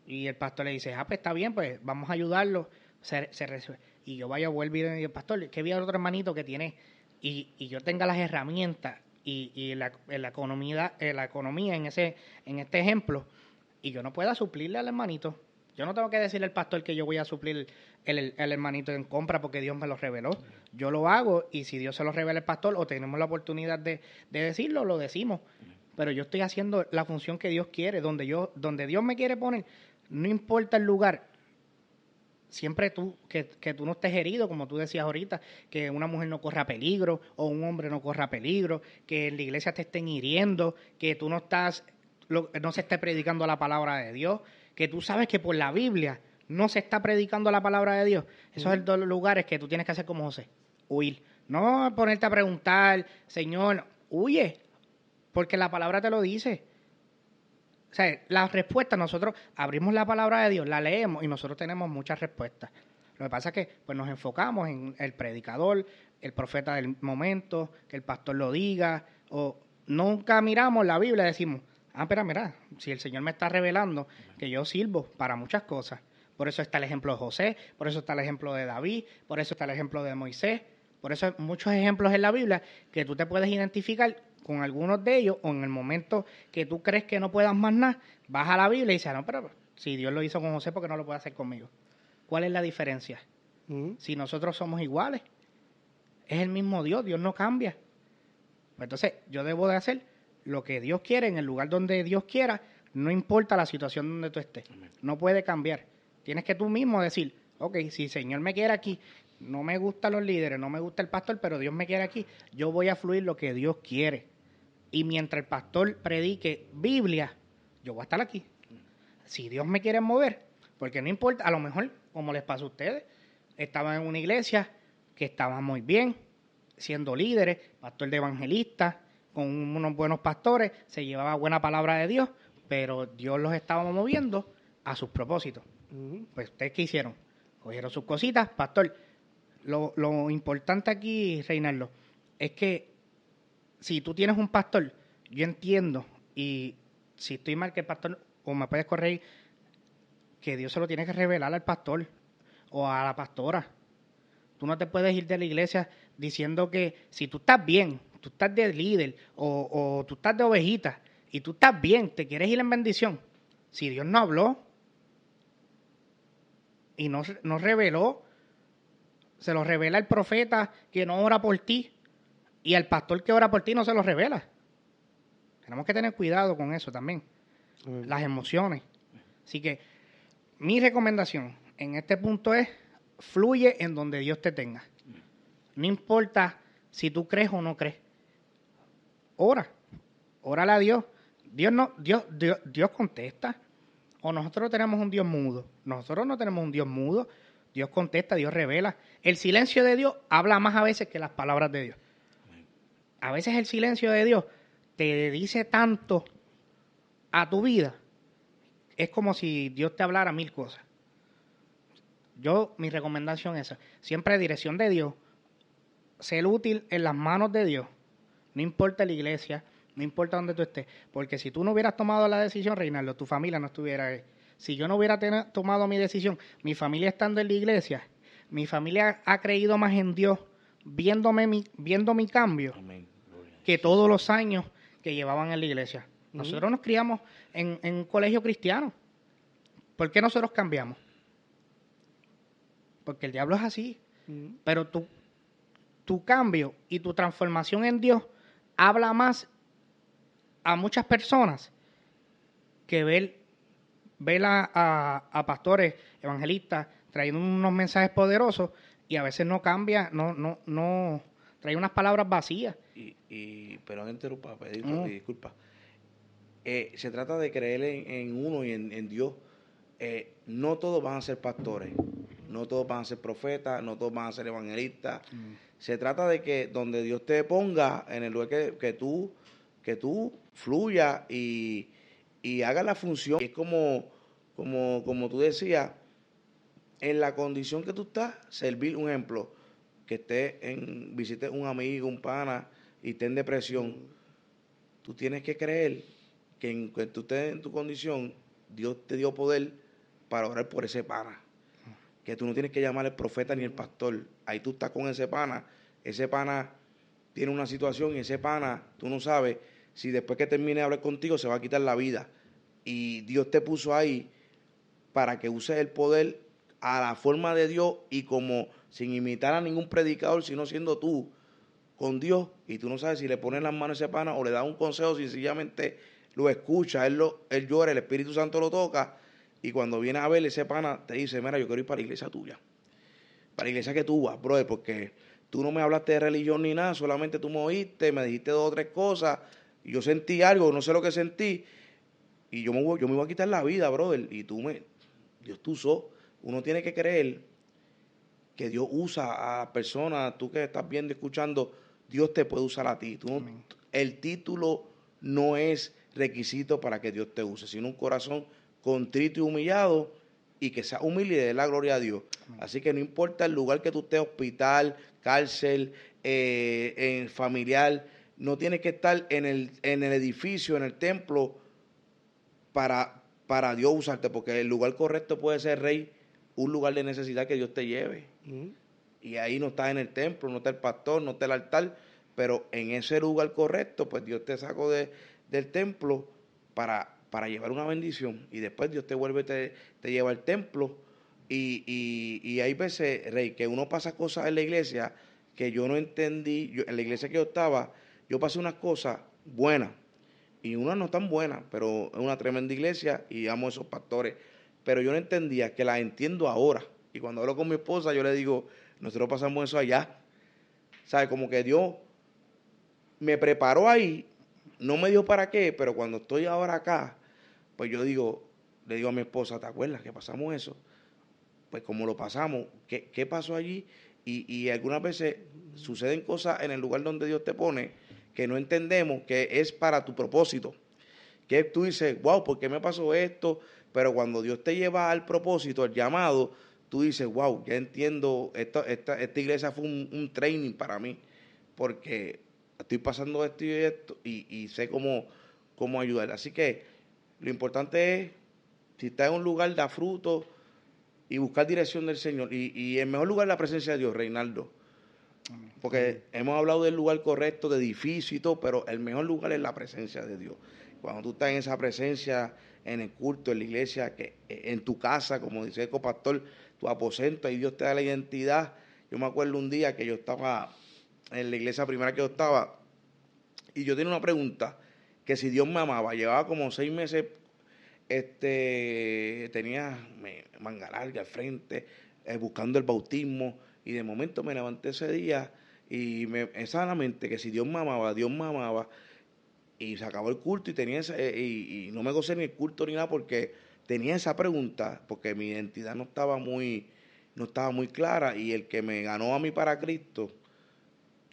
Y el pastor le dice, pues está bien, pues vamos a ayudarlo. Y yo vuelvo y digo, pastor, que vi a otro hermanito que tiene, y yo tenga las herramientas y la economía en este ejemplo, y yo no pueda suplirle al hermanito. Yo no tengo que decirle al pastor que yo voy a suplir el hermanito en compra porque Dios me lo reveló. Yo lo hago, y si Dios se lo revela al pastor o tenemos la oportunidad de decirlo, lo decimos. Pero yo estoy haciendo la función que Dios quiere, donde Dios me quiere poner. No importa el lugar, siempre que tú no estés herido, como tú decías ahorita, que una mujer no corra peligro o un hombre no corra peligro, que en la iglesia te estén hiriendo, que tú no se esté predicando la palabra de Dios, que tú sabes que por la Biblia no se está predicando la palabra de Dios. Esos son los lugares que tú tienes que hacer como José, huir. No ponerte a preguntar, Señor, huye, porque la palabra te lo dice. O sea, las respuestas, nosotros abrimos la palabra de Dios, la leemos y nosotros tenemos muchas respuestas. Lo que pasa es que pues nos enfocamos en el predicador, el profeta del momento, que el pastor lo diga, o nunca miramos la Biblia y decimos, mira, si el Señor me está revelando que yo sirvo para muchas cosas. Por eso está el ejemplo de José, por eso está el ejemplo de David, por eso está el ejemplo de Moisés, por eso hay muchos ejemplos en la Biblia que tú te puedes identificar con algunos de ellos, o en el momento que tú crees que no puedas más nada, vas a la Biblia y dices, no, pero si Dios lo hizo con José, ¿por qué no lo puede hacer conmigo? ¿Cuál es la diferencia? Si nosotros somos iguales, es el mismo Dios no cambia. Pues entonces yo debo de hacer lo que Dios quiere en el lugar donde Dios quiera, no importa la situación donde tú estés. Amén. No puede cambiar. Tienes que tú mismo decir, Ok, si el Señor me quiere aquí, no me gustan los líderes, no me gusta el pastor, pero Dios me quiere aquí, yo voy a fluir lo que Dios quiere. Y mientras el pastor predique Biblia, yo voy a estar aquí. Si Dios me quiere mover, porque no importa, a lo mejor, como les pasa a ustedes, estaban en una iglesia que estaba muy bien, siendo líderes, pastor de evangelistas, con unos buenos pastores, se llevaba buena palabra de Dios, pero Dios los estaba moviendo a sus propósitos. Pues, ¿ustedes qué hicieron? Cogieron sus cositas, pastor. Lo importante aquí, Reinaldo, es que si tú tienes un pastor, yo entiendo, y si estoy mal que el pastor, o me puedes corregir, que Dios se lo tiene que revelar al pastor o a la pastora. Tú no te puedes ir de la iglesia diciendo que si tú estás bien, tú estás de líder o tú estás de ovejita y tú estás bien, te quieres ir en bendición. Si Dios no habló y no reveló, se lo revela el profeta que no ora por ti y al pastor que ora por ti no se lo revela. Tenemos que tener cuidado con eso también. Las emociones. Así que mi recomendación en este punto es fluye en donde Dios te tenga. No importa si tú crees o no crees. Órale a Dios. Dios contesta. O nosotros tenemos un Dios mudo. Nosotros no tenemos un Dios mudo. Dios contesta, Dios revela. El silencio de Dios habla más a veces que las palabras de Dios. A veces el silencio de Dios te dice tanto a tu vida. Es como si Dios te hablara 1000 cosas. Mi recomendación es esa. Siempre dirección de Dios. Ser útil en las manos de Dios. No importa la iglesia, no importa dónde tú estés. Porque si tú no hubieras tomado la decisión, Reinaldo, tu familia no estuviera ahí. Si yo no hubiera tomado mi decisión, mi familia estando en la iglesia, mi familia ha creído más en Dios, viendo mi cambio, Amén. que todos los años que llevaban en la iglesia. Nosotros nos criamos en un colegio cristiano. ¿Por qué nosotros cambiamos? Porque el diablo es así. Pero tu cambio y tu transformación en Dios habla más a muchas personas que ver a pastores, evangelistas, trayendo unos mensajes poderosos y a veces no cambia, no trae unas palabras vacías. Perdón, interrumpa, disculpa. Se trata de creer en uno y en Dios. No todos van a ser pastores, no todos van a ser profetas, no todos van a ser evangelistas. Se trata de que donde Dios te ponga, en el lugar que tú fluyas y hagas la función. Es como tú decías, en la condición que tú estás, servir. Un ejemplo, que visite un amigo, un pana, y esté en depresión. Tú tienes que creer que tú estés en tu condición, Dios te dio poder para orar por ese pana. Que tú no tienes que llamar al profeta ni el pastor. Ahí tú estás con ese pana tiene una situación y ese pana, tú no sabes si después que termine de hablar contigo se va a quitar la vida. Y Dios te puso ahí para que uses el poder a la forma de Dios y como sin imitar a ningún predicador, sino siendo tú con Dios, y tú no sabes si le pones las manos a ese pana o le das un consejo, sencillamente lo escucha, él llora, el Espíritu Santo lo toca, y cuando viene a ver ese pana te dice, mira, yo quiero ir para la iglesia tuya, para la iglesia que tú vas, brother, porque tú no me hablaste de religión ni nada, solamente tú me oíste, me dijiste 2 o 3 cosas, y yo sentí algo, no sé lo que sentí, y yo me voy a quitar la vida, brother, y Dios te usó. Uno tiene que creer que Dios usa a personas, tú que estás viendo, escuchando, Dios te puede usar a ti. El título no es requisito para que Dios te use, sino un corazón contrito y humillado, y que sea humilde y dé la gloria a Dios. Amén. Así que no importa el lugar que tú estés, hospital, cárcel, familiar, no tienes que estar en el edificio, en el templo, para Dios usarte, porque el lugar correcto puede ser, Rey, un lugar de necesidad que Dios te lleve. Y ahí no está en el templo, no está el pastor, no está el altar, pero en ese lugar correcto, pues Dios te sacó del templo para llevar una bendición, y después Dios te vuelve, te lleva al templo, y hay veces, Rey, que uno pasa cosas en la iglesia que yo no entendí. En la iglesia que yo estaba, yo pasé unas cosas buenas, y unas no tan buenas, pero es una tremenda iglesia y amo a esos pastores, pero yo no entendía, que las entiendo ahora. Y cuando hablo con mi esposa, yo le digo, nosotros pasamos eso allá. ¿Sabes? Como que Dios me preparó ahí, no me dijo para qué, pero cuando estoy ahora acá, pues yo digo, le digo a mi esposa, ¿te acuerdas que pasamos eso? Pues como lo pasamos, ¿qué pasó allí? Y algunas veces suceden cosas en el lugar donde Dios te pone que no entendemos que es para tu propósito. Que tú dices, wow, ¿por qué me pasó esto? Pero cuando Dios te lleva al propósito, al llamado, tú dices, wow, ya entiendo, esta iglesia fue un training para mí, porque estoy pasando esto y esto, y sé cómo ayudar. Así que lo importante es, si estás en un lugar, da fruto y buscar dirección del Señor. Y el mejor lugar es la presencia de Dios, Reinaldo. Porque hemos hablado del lugar correcto, de edificio y todo, pero el mejor lugar es la presencia de Dios. Cuando tú estás en esa presencia, en el culto, en la iglesia, en tu casa, como dice el copastor, tu aposento, y Dios te da la identidad. Yo me acuerdo un día que yo estaba en la iglesia primera que yo estaba, y yo tenía una pregunta, que si Dios me amaba, llevaba como 6 meses, tenía manga larga al frente, buscando el bautismo, y de momento me levanté ese día y esa la mente que si Dios me amaba, y se acabó el culto y tenía y no me gocé ni el culto ni nada porque tenía esa pregunta, porque mi identidad no estaba muy clara, y el que me ganó a mí para Cristo,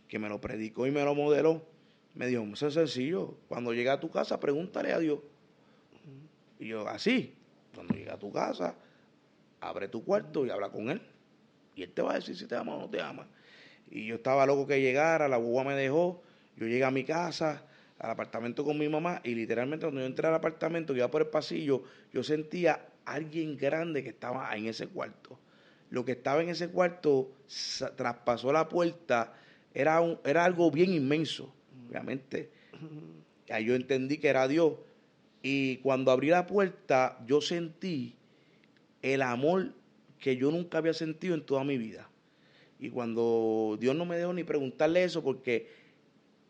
que me lo predicó y me lo modeló, me dijo, eso es sencillo, cuando llegue a tu casa pregúntale a Dios. Y yo, así, cuando llegue a tu casa, abre tu cuarto y habla con él. Y él te va a decir si te ama o no te ama. Y yo estaba loco que llegara, la guagua me dejó, yo llegué a mi casa, al apartamento con mi mamá, y literalmente cuando yo entré al apartamento, que iba por el pasillo, yo sentía a alguien grande que estaba en ese cuarto. Lo que estaba en ese cuarto traspasó la puerta, era algo bien inmenso, obviamente. Ahí yo entendí que era Dios. Y cuando abrí la puerta, yo sentí el amor que yo nunca había sentido en toda mi vida. Y cuando Dios no me dejó ni preguntarle eso, porque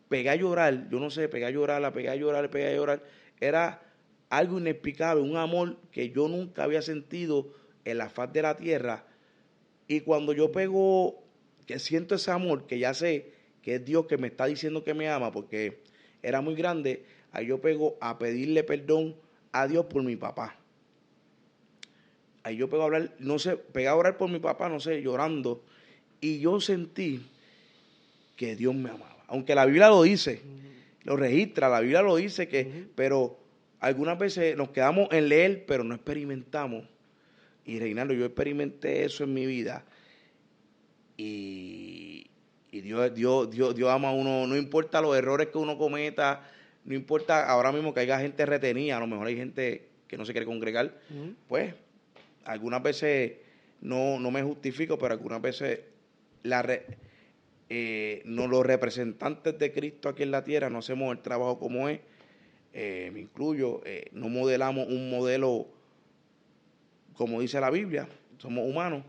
pegué a llorar, yo no sé, pegué a llorar, era algo inexplicable, un amor que yo nunca había sentido en la faz de la tierra. Y cuando yo pego, que siento ese amor, que ya sé que es Dios que me está diciendo que me ama, porque era muy grande, ahí yo pego a pedirle perdón a Dios por mi papá. Ahí yo pego a hablar, no sé, pegué a orar por mi papá, no sé, llorando. Y yo sentí que Dios me amaba. Aunque la Biblia lo dice, lo registra, la Biblia lo dice, pero algunas veces nos quedamos en leer, pero no experimentamos. Y Reinaldo, yo experimenté eso en mi vida. Y Dios ama a uno, no importa los errores que uno cometa, no importa ahora mismo que haya gente retenida, a lo mejor hay gente que no se quiere congregar, pues algunas veces no me justifico, pero algunas veces los representantes de Cristo aquí en la tierra no hacemos el trabajo como es, me incluyo, no modelamos un modelo como dice la Biblia, somos humanos,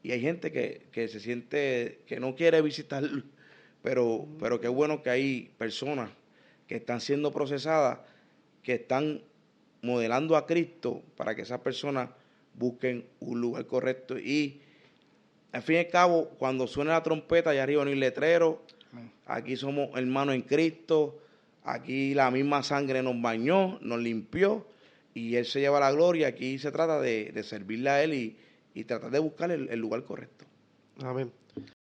y hay gente que se siente que no quiere visitar, pero qué bueno que hay personas que están siendo procesadas, que están modelando a Cristo para que esas personas busquen un lugar correcto. Y al fin y al cabo, cuando suene la trompeta, allá arriba no hay letrero, aquí somos hermanos en Cristo, aquí la misma sangre nos bañó, nos limpió, y Él se lleva la gloria. Aquí se trata de servirle a Él y tratar de buscar el lugar correcto. Amén.